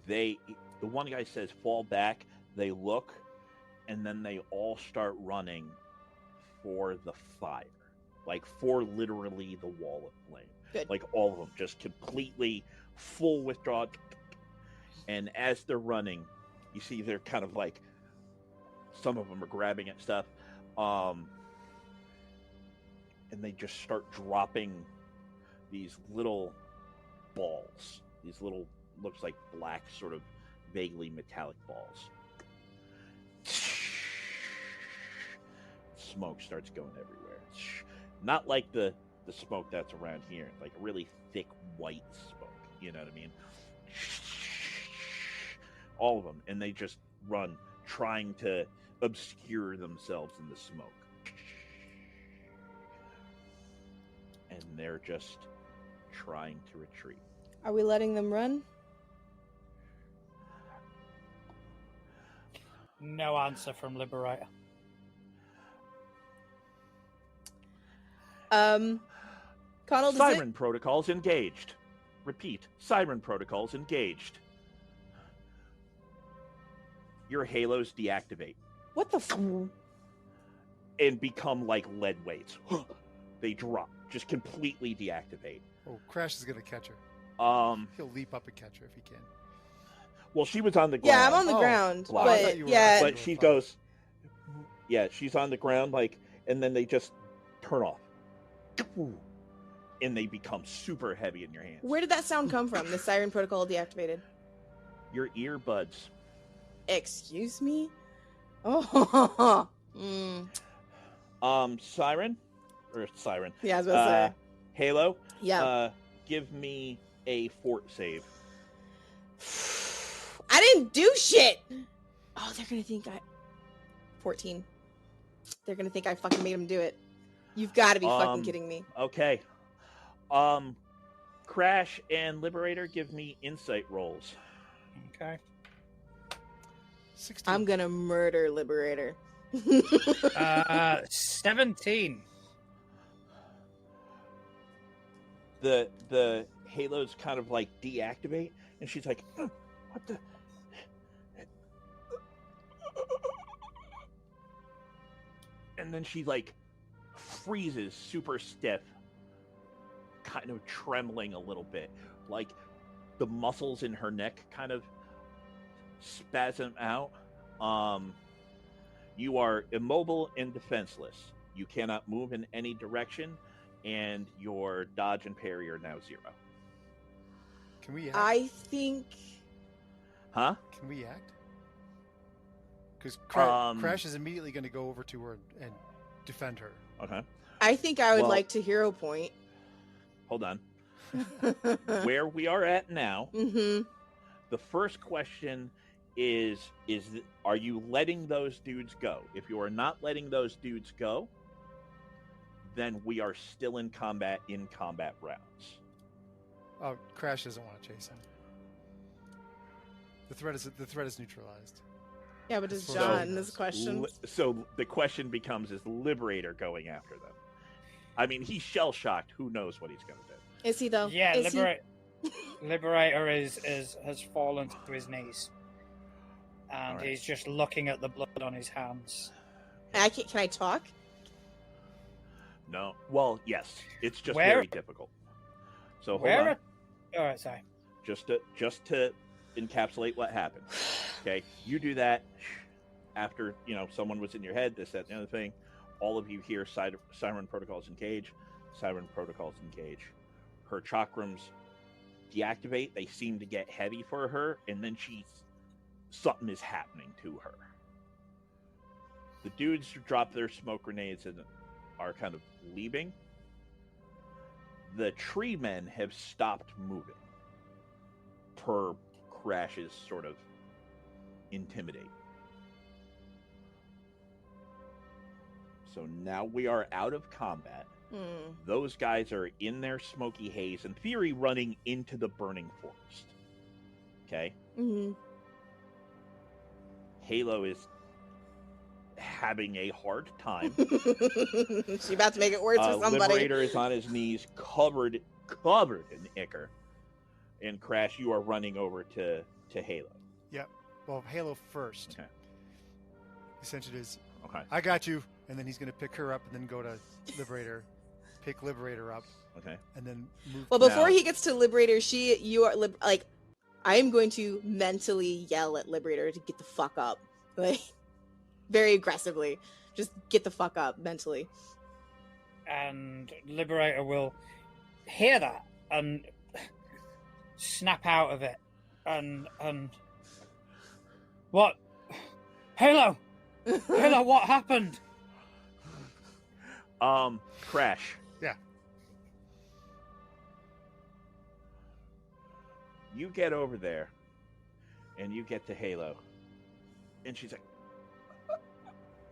The one guy says fall back. They look, and then they all start running for the fire, like for literally the wall of flame. Good. Like all of them, just completely full withdrawal. And as they're running, you see they're kind of like, some of them are grabbing at stuff, and they just start dropping these little balls. These little, looks like black, sort of vaguely metallic balls. Smoke starts going everywhere. Not like the smoke that's around here, like really thick white smoke. You know what I mean? All of them, and they just run, trying to obscure themselves in the smoke. And they're just trying to retreat. Are we letting them run? No answer from Liberator. Connell, does Siren protocols engaged. Repeat, siren protocols engaged. Your halos deactivate what the and become like lead weights. They drop, just completely deactivate. Oh, Crash is gonna catch her. He'll leap up and catch her if he can. Well, she was on the ground. Yeah, I'm on the ground, Wow. but yeah, But she goes, yeah, she's on the ground, like, and then they just turn off, and they become super heavy in your hands. where did that sound come from? The siren protocol deactivated. Your earbuds. Excuse me? Oh, Siren, or siren. yeah, I was about to say. Halo. Yeah. Give me a fort save. I didn't do shit. Oh, they're gonna think I. 14. They're gonna think I fucking made them do it. You've got to be fucking kidding me. Okay. Crash and Liberator, give me insight rolls. Okay. 16. I'm gonna murder Liberator. 17. The halos kind of like deactivate, and she's like, what the? And then she like freezes super stiff, kind of trembling a little bit, like the muscles in her neck kind of spasm out. You are immobile and defenseless. You cannot move in any direction, and your dodge and parry are now 0. Can we act? I think. Huh? Can we act? Because Crash is immediately going to go over to her and defend her. Okay. I think I would Well- like to hero point. Hold on. Where we are at now, Mm-hmm. the first question is are you letting those dudes go? If you are not letting those dudes go, then we are still in combat rounds. Oh, Crash doesn't want to chase him. The threat is neutralized. Yeah, but does So- John in this question? So the question becomes, is Liberator going after them? I mean, he's shell-shocked. Who knows what he's going to do? Is he though? Yeah, Is he- Liberator has fallen to his knees, and Alright. he's just looking at the blood on his hands. Can I talk? No. Well, yes. It's just Where- very difficult. So hold Where? on. All right, sorry. Just to encapsulate what happened. Okay, you do that after someone was in your head. This, that, and the other thing. All of you hear siren protocols engage. Siren protocols engage. Her chakrams deactivate. They seem to get heavy for her, and then something is happening to her. The dudes drop their smoke grenades and are kind of leaving. The tree men have stopped moving. Per Crash's sort of intimidate. So now we are out of combat. Those guys are in their smoky haze, in theory, running into the burning forest. Okay? Mm-hmm. Halo is having a hard time. She about to make it worse for somebody. Liberator is on his knees, covered in ichor. And Crash, you are running over to Halo. Yep. Well, Halo first. Okay. Essentially is, Okay. I got you, and then he's going to pick her up and then go to Liberator, pick Liberator up, Okay. and then move. Well, before he gets to Liberator, I am going to mentally yell at Liberator to get the fuck up, like very aggressively. Just get the fuck up mentally. And Liberator will hear that and snap out of it, and what? Halo, what happened? Crash. Yeah. You get over there, and you get to Halo, and she's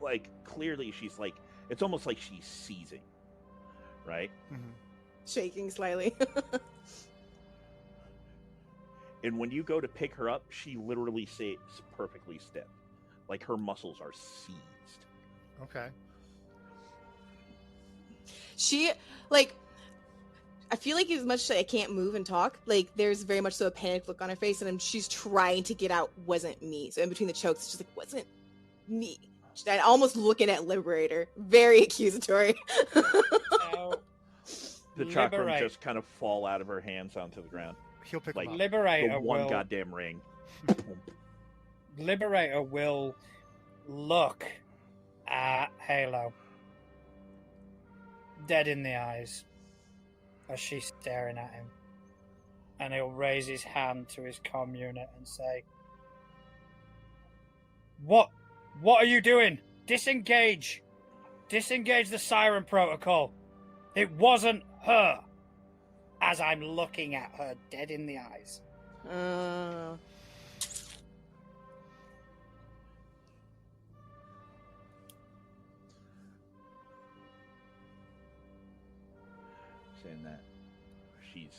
like, clearly she's like, it's almost like she's seizing, right? Mm-hmm. Shaking slightly. And when you go to pick her up, she literally stays perfectly stiff. Like, her muscles are seized. Okay. She, like, I feel like as much as I can't move and talk, like, there's very much so a panic look on her face, and she's trying to get out, wasn't me. So in between the chokes, it's just like, wasn't me. And almost looking at Liberator. Very accusatory. So, The chakram just kind of fall out of her hands onto the ground. He'll pick Like, him up. Liberator The one will goddamn ring. Liberator will look at Halo dead in the eyes as she's staring at him, and he'll raise his hand to his comm unit and say, What are you doing? Disengage the siren protocol. It wasn't her. As I'm looking at her dead in the eyes. Saying that she's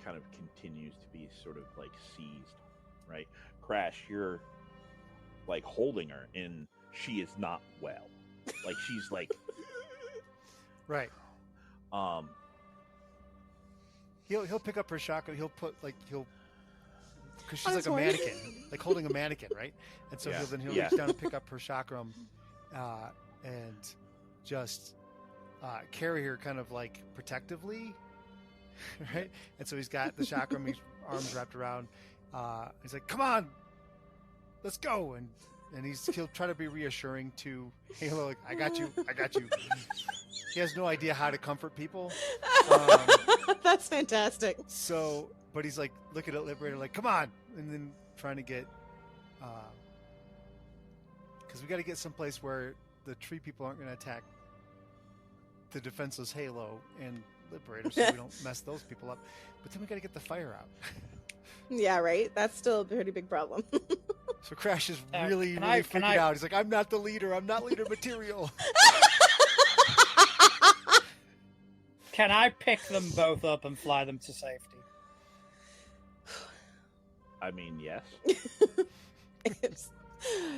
kind of continues to be sort of like seized, right? Crash, you're like holding her, and she is not well. Like, she's like, Right. He'll pick up her shotgun. He'll put because she's like a mannequin, like holding a mannequin, right? And so he'll reach down and pick up her chakram, and just carry her kind of like protectively, right? And so he's got the chakram, his arms wrapped around. He's like, "Come on, let's go!" And he'll try to be reassuring to Halo, like, I got you. He has no idea how to comfort people. That's fantastic. So, but he's like looking at Liberator, like, come on, and then trying to get, because we got to get someplace where the tree people aren't going to attack the defenseless Halo and Liberator, so we don't mess those people up. But then we got to get the fire out. Yeah, right. That's still a pretty big problem. So Crash is really freaking out. He's like, I'm not the leader. I'm not leader material. Can I pick them both up and fly them to safety? I mean, yes.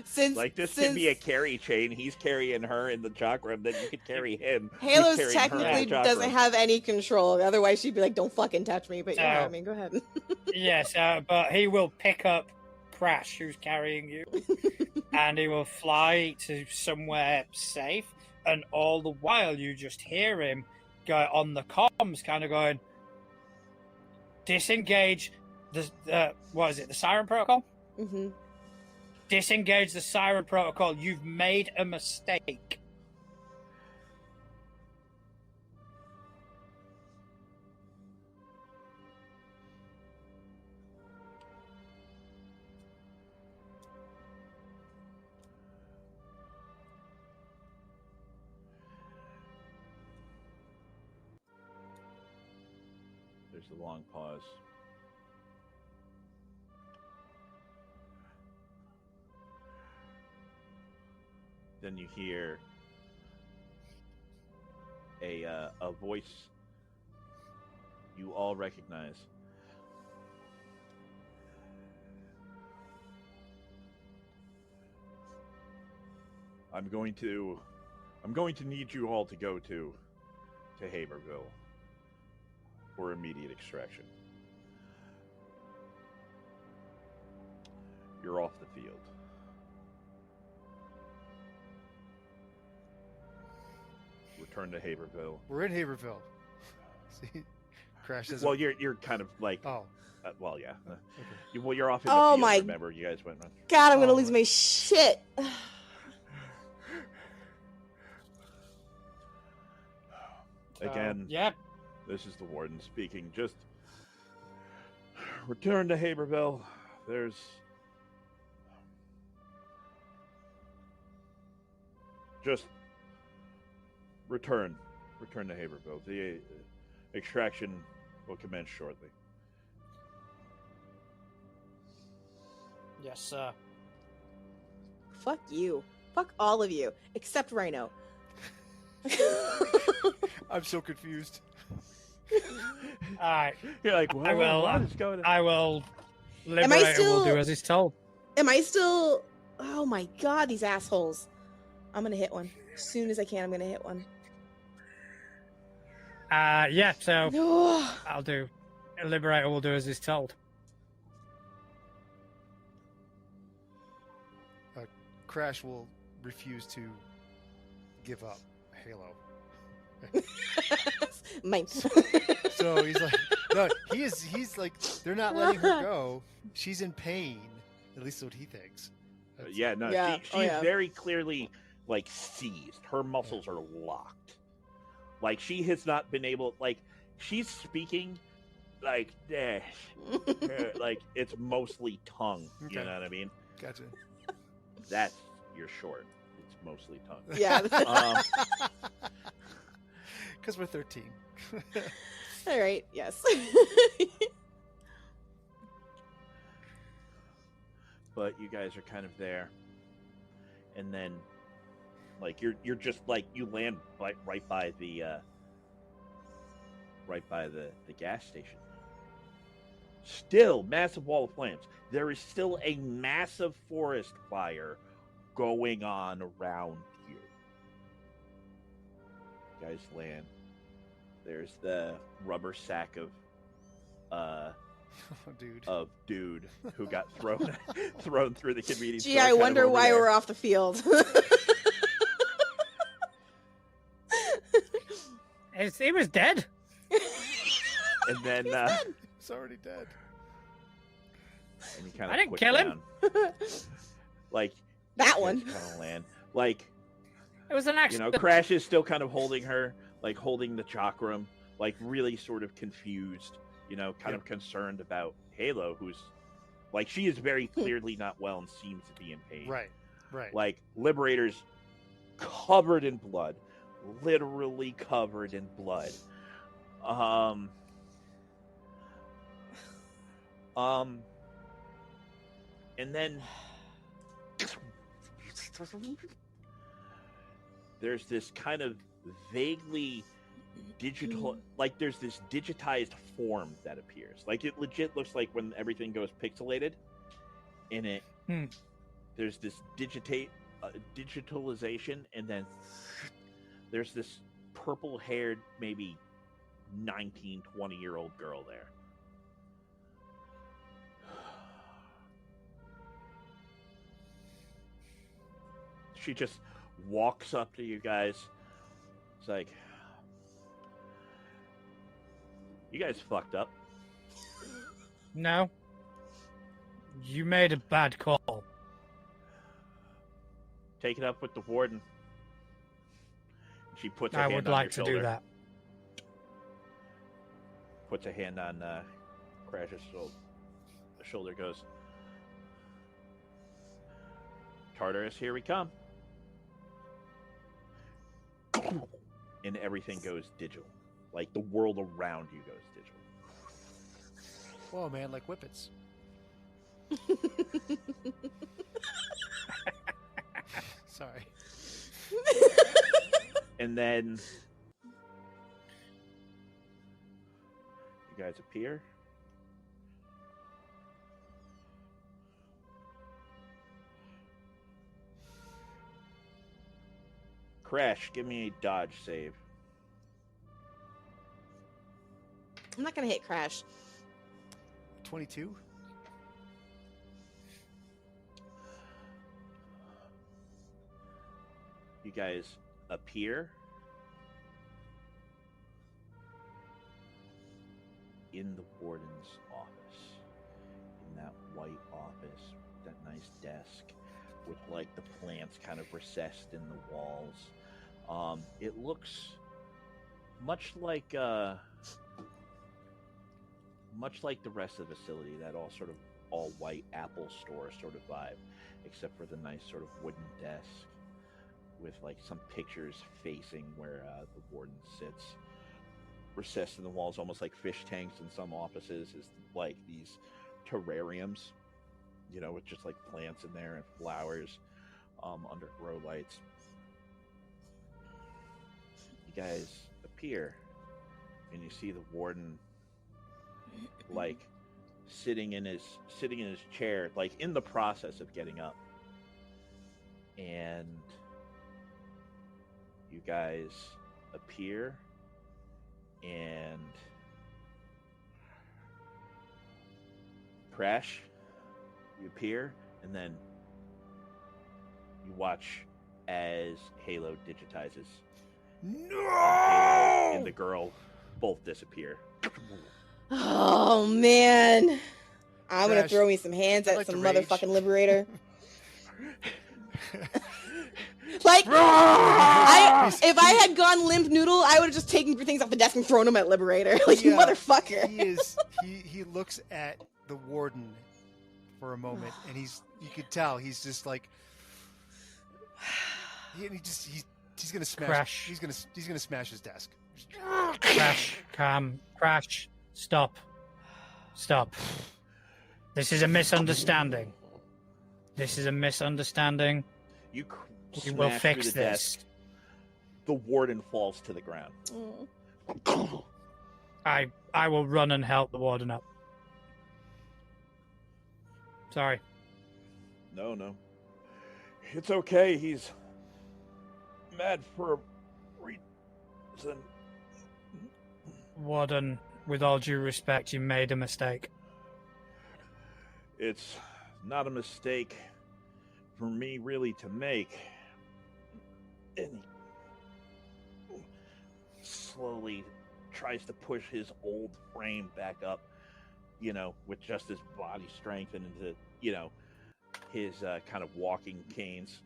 Since can be a carry chain. He's carrying her in the chakram, then you could carry him. Halo's technically doesn't have any control. Otherwise, she'd be like, "Don't fucking touch me." But yeah, I mean, go ahead. Yes, but he will pick up Crash, who's carrying you, and he will fly to somewhere safe. And all the while, you just hear him go on the comms, kind of going, "Disengage the what is it? The siren protocol." Mm-hmm. Disengage the siren protocol. You've made a mistake. There's a long pause. Then you hear a voice you all recognize. I'm going to need you all to go to Haberville for immediate extraction. You're off the field. Return to Haberville. We're in Haberville. See, Crash says. Well, you're kind of like. Oh. Well, yeah. Okay. Well, you're off in the Oh field. my Remember, you guys went. God, I'm gonna lose my shit. Again. Yep. This is the warden speaking. Just return to Haberville. There's just return to Haberville. The extraction will commence shortly. Yes, sir. Fuck you. Fuck all of you, except Rhino. I'm so confused. All right. You're like, I will. what is going on? I will. Liberator will do as he's told. Am I still? Oh my God, these assholes! I'm gonna hit one as soon as I can. I'm gonna hit one. Yeah. So No. I'll do. Liberator will do as he's told. Crash will refuse to give up Halo. Mine. So he's like, no, he's like, they're not letting her go. She's in pain. At least what he thinks. Yeah, no, Yeah. she's very clearly like seized. Her muscles are locked. Like she has not been able. Like she's speaking, like like it's mostly tongue. Okay. You know what I mean? Gotcha. That's you're short. It's mostly tongue. Yeah. Because we're 13. All right. Yes. But you guys are kind of there, and then like you're just like you land right by the gas station. Still massive wall of flames. There is still a massive forest fire going on around you. You guys land. There's the rubber sack of dude who got thrown through the convenience Gee, store. I kind of wonder over why there. we're off the field. He was dead. And then He's already dead. and you kind I of didn't kill him. Like That you one. guys kind of land. Like It was an accident. Crash is still kind of holding her, like holding the chakram, like really sort of confused, kind of concerned about Halo, who's like she is very clearly not well and seems to be in pain. Right. Like Liberator's covered in blood, literally covered in blood. And then there's this kind of vaguely digital, like there's this digitized form that appears. Like it legit looks like when everything goes pixelated in it. There's this digitalization, and then there's this purple-haired, maybe 19, 20-year-old girl there. She just walks up to you guys. It's like, you guys fucked up. No. You made a bad call. Take it up with the warden. She puts her I hand would on like your to shoulder. do that. Puts a hand on Crash's shoulder. Goes, Tartarus, here we come. And everything goes digital. Like the world around you goes digital. Whoa, man, like whippets. Sorry. And then You guys appear. Crash, give me a dodge save. I'm not gonna hit Crash. 22. You guys appear in the warden's office. In that white office, that nice desk with like the plants kind of recessed in the walls. It looks much like the rest of the facility, that all sort of all white Apple store sort of vibe, except for the nice sort of wooden desk with like some pictures facing where the warden sits. Recessed in the walls, almost like fish tanks in some offices, is like these terrariums, you know, with just like plants in there and flowers under grow lights. You guys appear and you see the warden like sitting in his chair, like in the process of getting up. And you guys appear and Crash, you appear, and then you watch as Halo digitizes. No! And the girl both disappear. Oh man, I'm gonna Crash, throw me some hands I at like some to rage. motherfucking liberator. Like, if I had gone limp noodle, I would have just taken things off the desk and thrown them at liberator. Like, you motherfucker. He looks at the warden for a moment, and you could tell he's just like he's gonna smash. Crash. He's gonna smash his desk. Crash, calm, Crash, stop. This is a misunderstanding. You We will smash fix through the this. desk. The warden falls to the ground. I will run and help the warden up. Sorry. No. It's okay. He's mad for a reason. Warden, with all due respect, you made a mistake. It's not a mistake for me really to make. And he slowly tries to push his old frame back up, you know, with just his body strength and into, you know, his kind of walking canes.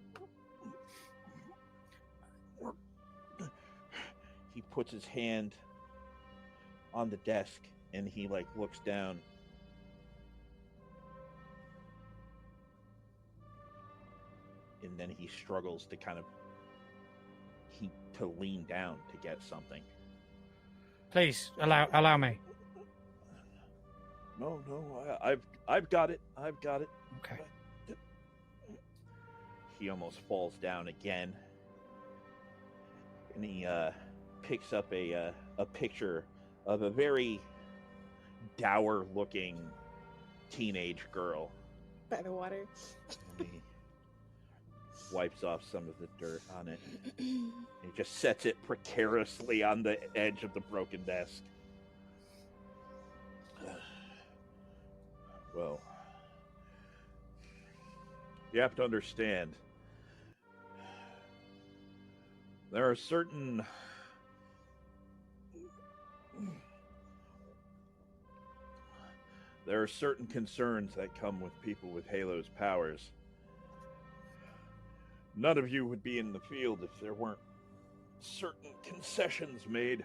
He puts his hand on the desk and he like looks down. And then he struggles to kind of to lean down to get something. Please allow me. No, I've got it. Okay. He almost falls down again, and he picks up a picture of a very dour-looking teenage girl. By the water. And he wipes off some of the dirt on it. He just sets it precariously on the edge of the broken desk. Well, you have to understand, there are certain concerns that come with people with Halo's powers. None of you would be in the field if there weren't certain concessions made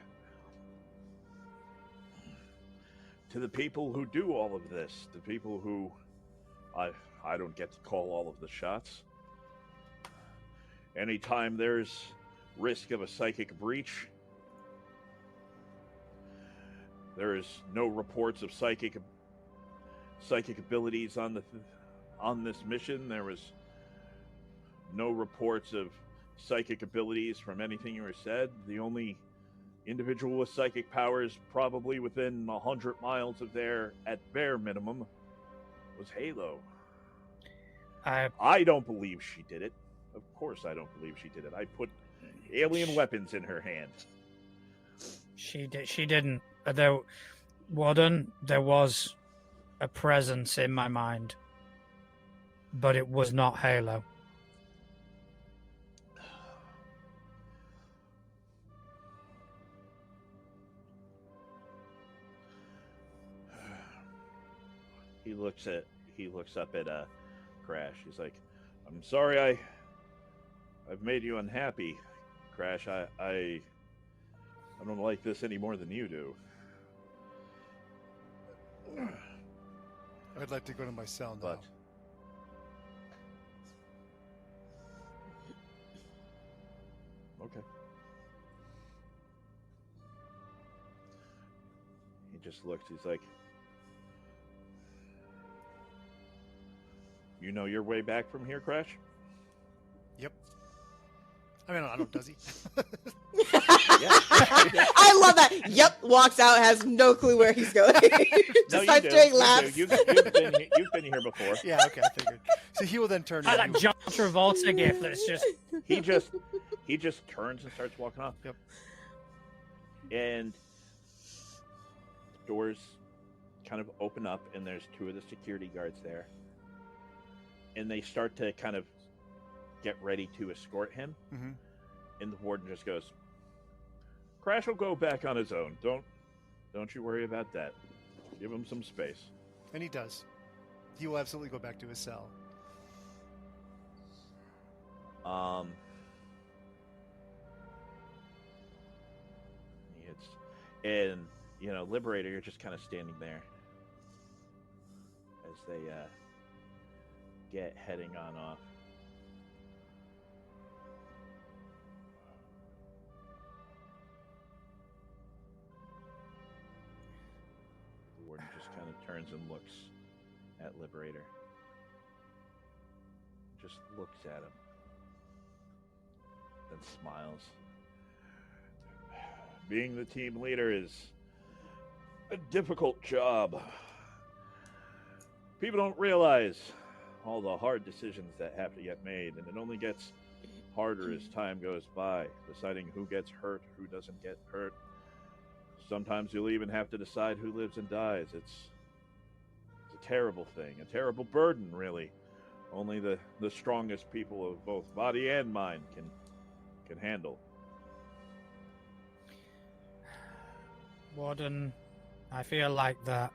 to the people who do all of this, the people who I don't get to call all of the shots. Anytime there's risk of a psychic breach, there is no reports of psychic abilities on this mission. There was no reports of psychic abilities from anything you were said. The only individual with psychic powers, probably within 100 miles of there at bare minimum, was Halo. I don't believe she did it. Of course I don't believe she did it. I put alien weapons in her hand. She didn't. Warden, there was a presence in my mind, but it was not Halo. He looks up at Crash. He's like, "I'm sorry I've made you unhappy, Crash. I don't like this any more than you do." I'd like to go to my cell now. But okay. He just looks. He's like, "You know your way back from here, Crash?" Yep. I mean, I don't. Does he? I love that. Yep. Walks out, has no clue where he's going. Just starts doing laps. You've been here before. Yeah. Okay. I figured. So he will then turn. I like John Travolta gift. That's just. He just turns and starts walking off. Yep. And doors kind of open up, and there's two of the security guards there. And they start to kind of get ready to escort him. Mm-hmm. And the warden just goes, "Crash will go back on his own. Don't you worry about that. Give him some space." And he does. He will absolutely go back to his cell. And Liberator, you're just kind of standing there as they get heading on off. The warden just kind of turns and looks at Liberator. Just looks at him. Then smiles. Being the team leader is a difficult job. People don't realize all the hard decisions that have to get made, and it only gets harder as time goes by, deciding who gets hurt, who doesn't get hurt. Sometimes you'll even have to decide who lives and dies. It's a terrible thing, a terrible burden, really. Only the strongest people of both body and mind can handle. Warden, I feel like that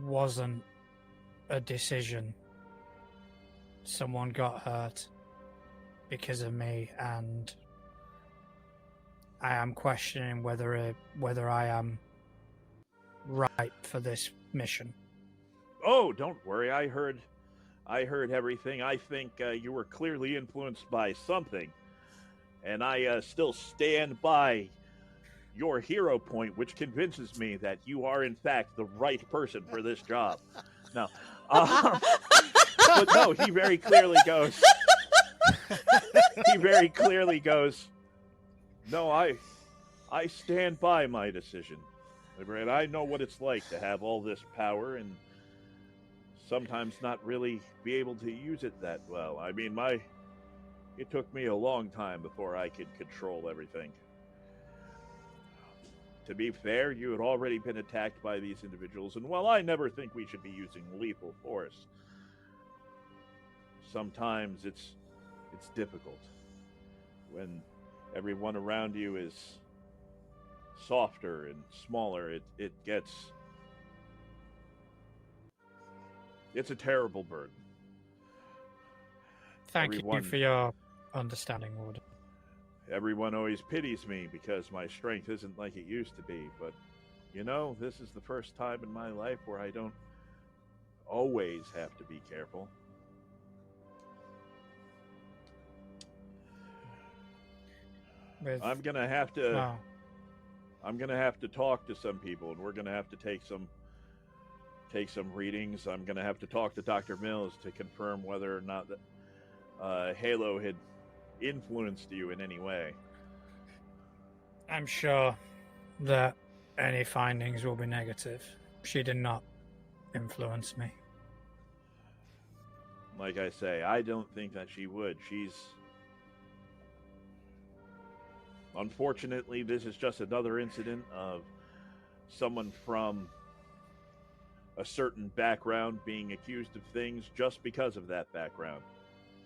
wasn't a decision. Someone got hurt because of me, and I am questioning whether I am right for this mission. Oh, don't worry. I heard everything. I think you were clearly influenced by something. And I still stand by your hero point, which convinces me that you are, in fact, the right person for this job. No. But no, he very clearly goes, "No, I stand by my decision. And I know what it's like to have all this power and sometimes not really be able to use it that well. I mean, it took me a long time before I could control everything. To be fair, you had already been attacked by these individuals, and while I never think we should be using lethal force, sometimes it's difficult when everyone around you is softer and smaller. It's a terrible burden." Thank you for your understanding, Warden. Everyone always pities me because my strength isn't like it used to be, but this is the first time in my life where I don't always have to be careful. I'm gonna have to talk to some people, and we're gonna have to take some readings. I'm gonna have to talk to Dr. Mills to confirm whether or not that Halo had influenced you in any way. I'm sure that any findings will be negative. She did not influence me. Like I say, I don't think that she would. Unfortunately, this is just another incident of someone from a certain background being accused of things just because of that background.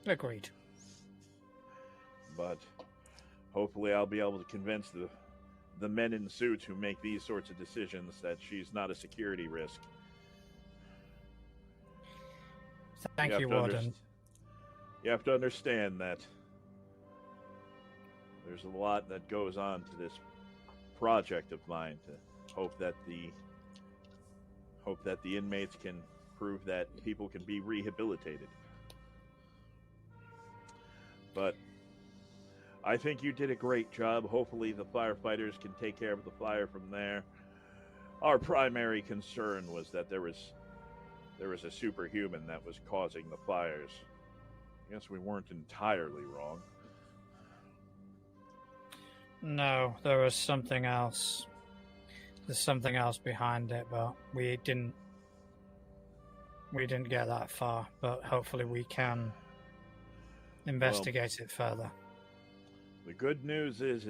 Agreed. But hopefully I'll be able to convince the men in suits who make these sorts of decisions that she's not a security risk. Thank you, Warden. You have to understand that there's a lot that goes on to this project of mine to hope that the inmates can prove that people can be rehabilitated. But I think you did a great job. Hopefully the firefighters can take care of the fire from there. Our primary concern was that there was a superhuman that was causing the fires. I guess we weren't entirely wrong. No, there was something else. There's something else behind it, but we didn't get that far. But hopefully we can investigate it further. The good news is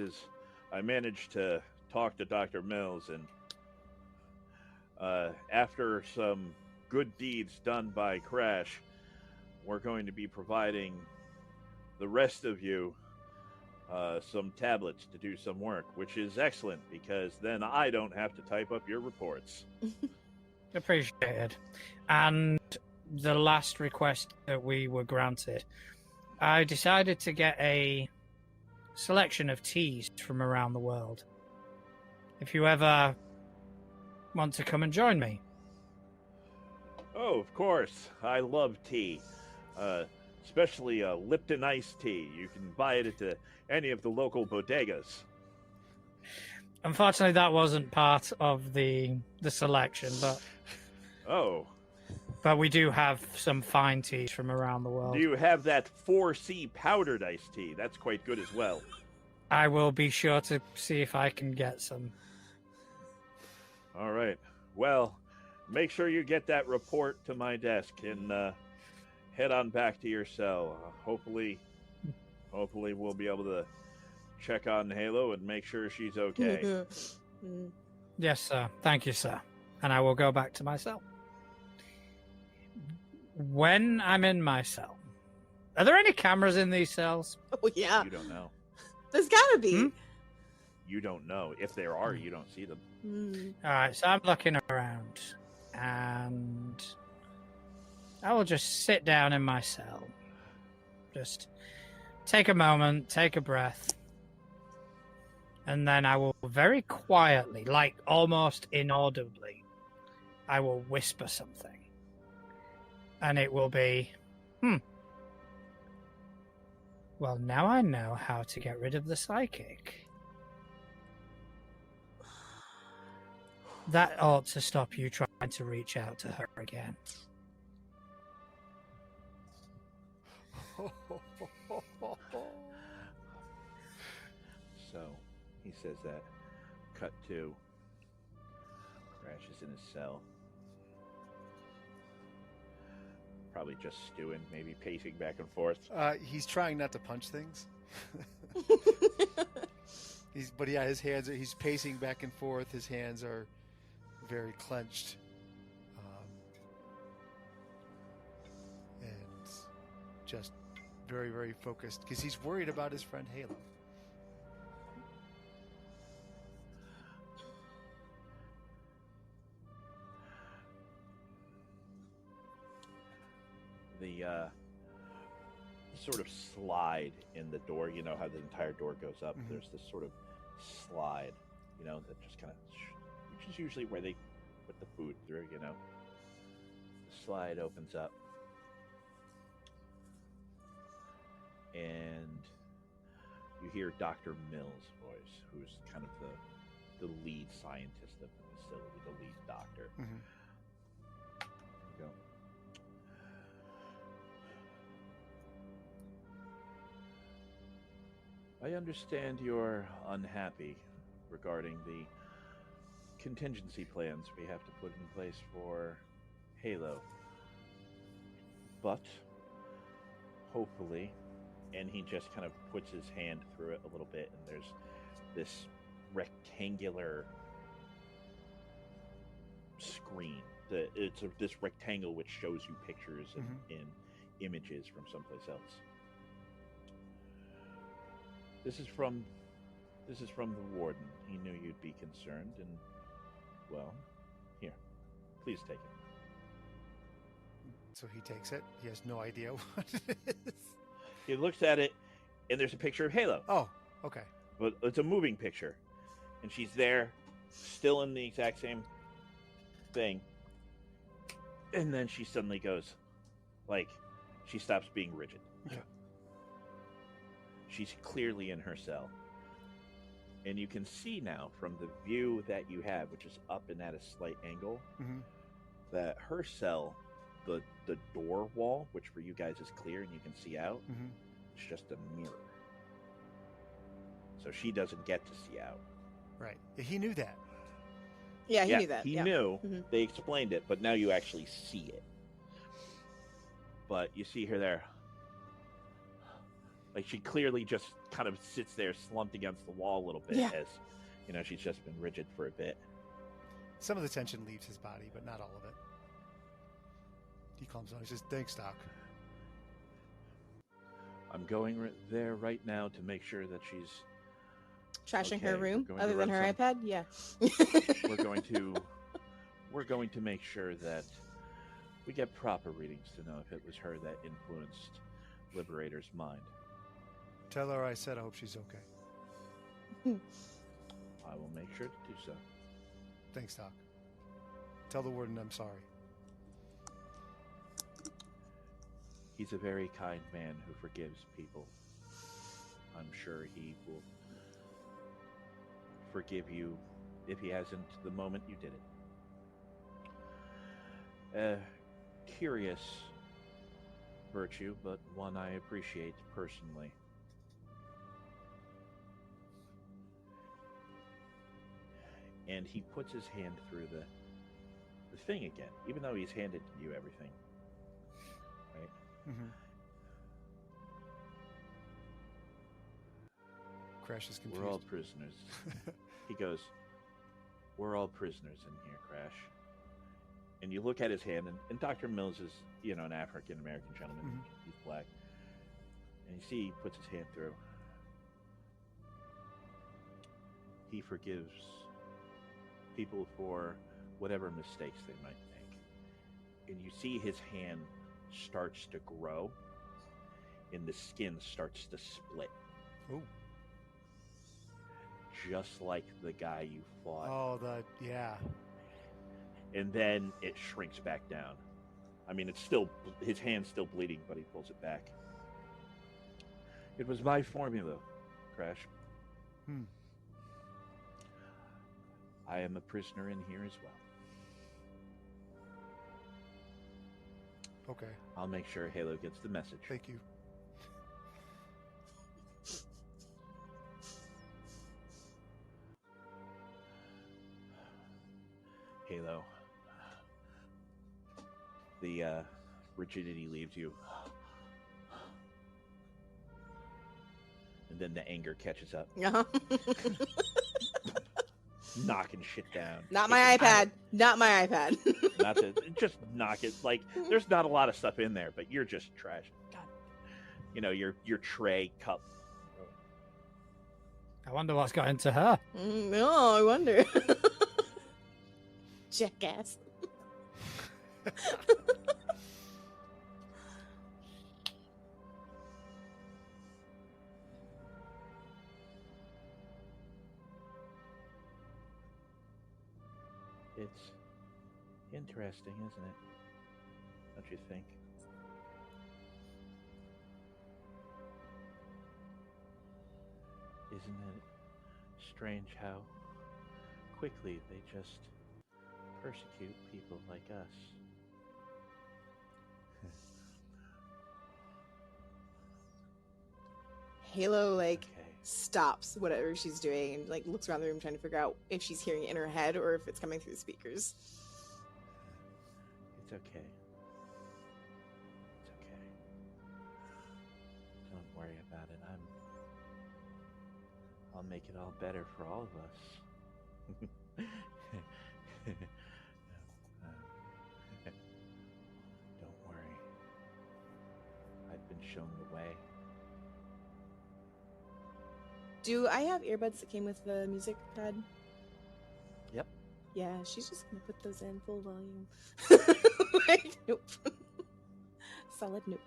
I managed to talk to Dr. Mills, and after some good deeds done by Crash, we're going to be providing the rest of you some tablets to do some work, which is excellent because then I don't have to type up your reports. Appreciated. And the last request that we were granted, I decided to get a selection of teas from around the world. If you ever want to come and join me. Oh, of course. I love tea. Especially Lipton iced tea. You can buy it at any of the local bodegas. Unfortunately, that wasn't part of the selection, but... Oh. But we do have some fine teas from around the world. Do you have that 4C powdered iced tea? That's quite good as well. I will be sure to see if I can get some. All right. Well, make sure you get that report to my desk and head on back to your cell. Hopefully we'll be able to check on Halo and make sure she's okay. Yes, sir. Thank you, sir. And I will go back to my cell. When I'm in my cell, are there any cameras in these cells? Oh, yeah. You don't know. There's gotta be. Hmm? You don't know. If there are, you don't see them. All right, so I'm looking around, and I will just sit down in my cell. Just take a moment, take a breath, and then I will very quietly, like almost inaudibly, I will whisper something. And it will be, well, now I know how to get rid of the psychic. That ought to stop you trying to reach out to her again. So, he says that. Cut to. Crash is in his cell. Probably just stewing, maybe pacing back and forth. He's trying not to punch things. His hands are, he's pacing back and forth. His hands are very clenched. And just very, very focused because he's worried about his friend Halo. The sort of slide in the door, you know how the entire door goes up. Mm-hmm. There's this sort of slide, you know, that just kind of, which is usually where they put the food through, you know. The slide opens up. And you hear Dr. Mills' voice, who's kind of the lead scientist of the facility, the lead doctor. Mm-hmm. There you go. I understand you're unhappy regarding the contingency plans we have to put in place for Halo. But hopefully, and he just kind of puts his hand through it a little bit, and there's this rectangular screen. This rectangle which shows you pictures and images from someplace else. This is from the warden. He knew you'd be concerned, and well, here, please take it. So he takes it. He has no idea what it is. He looks at it, and there's a picture of Halo. Oh, okay. But it's a moving picture, and she's there, still in the exact same thing. And then she suddenly goes, like, she stops being rigid. Okay. She's clearly in her cell. And you can see now from the view that you have, which is up and at a slight angle, that her cell, the door wall, which for you guys is clear and you can see out, it's just a mirror. So she doesn't get to see out. Right. He knew that. Yeah, he knew that. He knew. They explained it, but now you actually see it. But you see her there. Like, she clearly just kind of sits there slumped against the wall a little bit as, you know, she's just been rigid for a bit. Some of the tension leaves his body, but not all of it. He calms down. He says, "Thanks, Doc." I'm going there right now to make sure that she's trashing okay. her room We're going other to than run her some- iPad. Yeah. we're going to make sure that we get proper readings to know if it was her that influenced Liberator's mind. Tell her I said I hope she's okay. I will make sure to do so. Thanks, Doc. Tell the warden I'm sorry. He's a very kind man who forgives people. I'm sure he will forgive you if he hasn't the moment you did it. Curious virtue, but one I appreciate personally. And he puts his hand through the thing again, even though he's handed you everything. Right? Crash is confused. We're all prisoners. He goes, "We're all prisoners in here, Crash." And you look at his hand, and Dr. Mills is, you know, an African-American gentleman. He's black. And you see he puts his hand through. He forgives people for whatever mistakes they might make. And you see his hand starts to grow, and the skin starts to split. Ooh. Just like the guy you fought. Oh, yeah. And then it shrinks back down. I mean, it's still, his hand's still bleeding, but he pulls it back. It was my formula, Crash. I am a prisoner in here as well. Okay. I'll make sure Halo gets the message. Thank you. Halo. The rigidity leaves you. And then the anger catches up. Knocking shit down. Not my iPad. Not my iPad. Not to just knock it. Like, there's not a lot of stuff in there, but you're just trash. God. You know, your tray, cup. I wonder what's got into her. No, I wonder. Jackass. It's interesting, isn't it? Don't you think? Isn't it strange how quickly they just persecute people like us? Halo, like, Okay. stops whatever she's doing and like looks around the room trying to figure out if she's hearing it in her head or if it's coming through the speakers. It's okay. It's okay. Don't worry about it. I'll make it all better for all of us. Don't worry. I've been shown the way. Do I have earbuds that came with the music pad? Yep. Yeah, she's just gonna put those in full volume. Like, nope. Solid nope.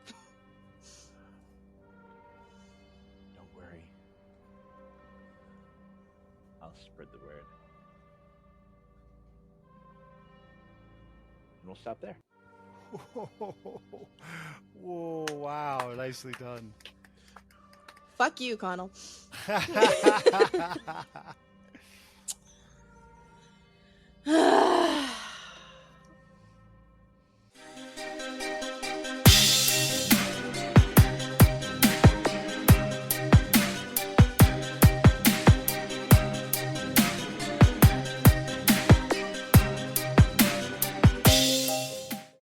Don't worry. I'll spread the word. And we'll stop there. Whoa, wow, nicely done. Fuck you, Connell.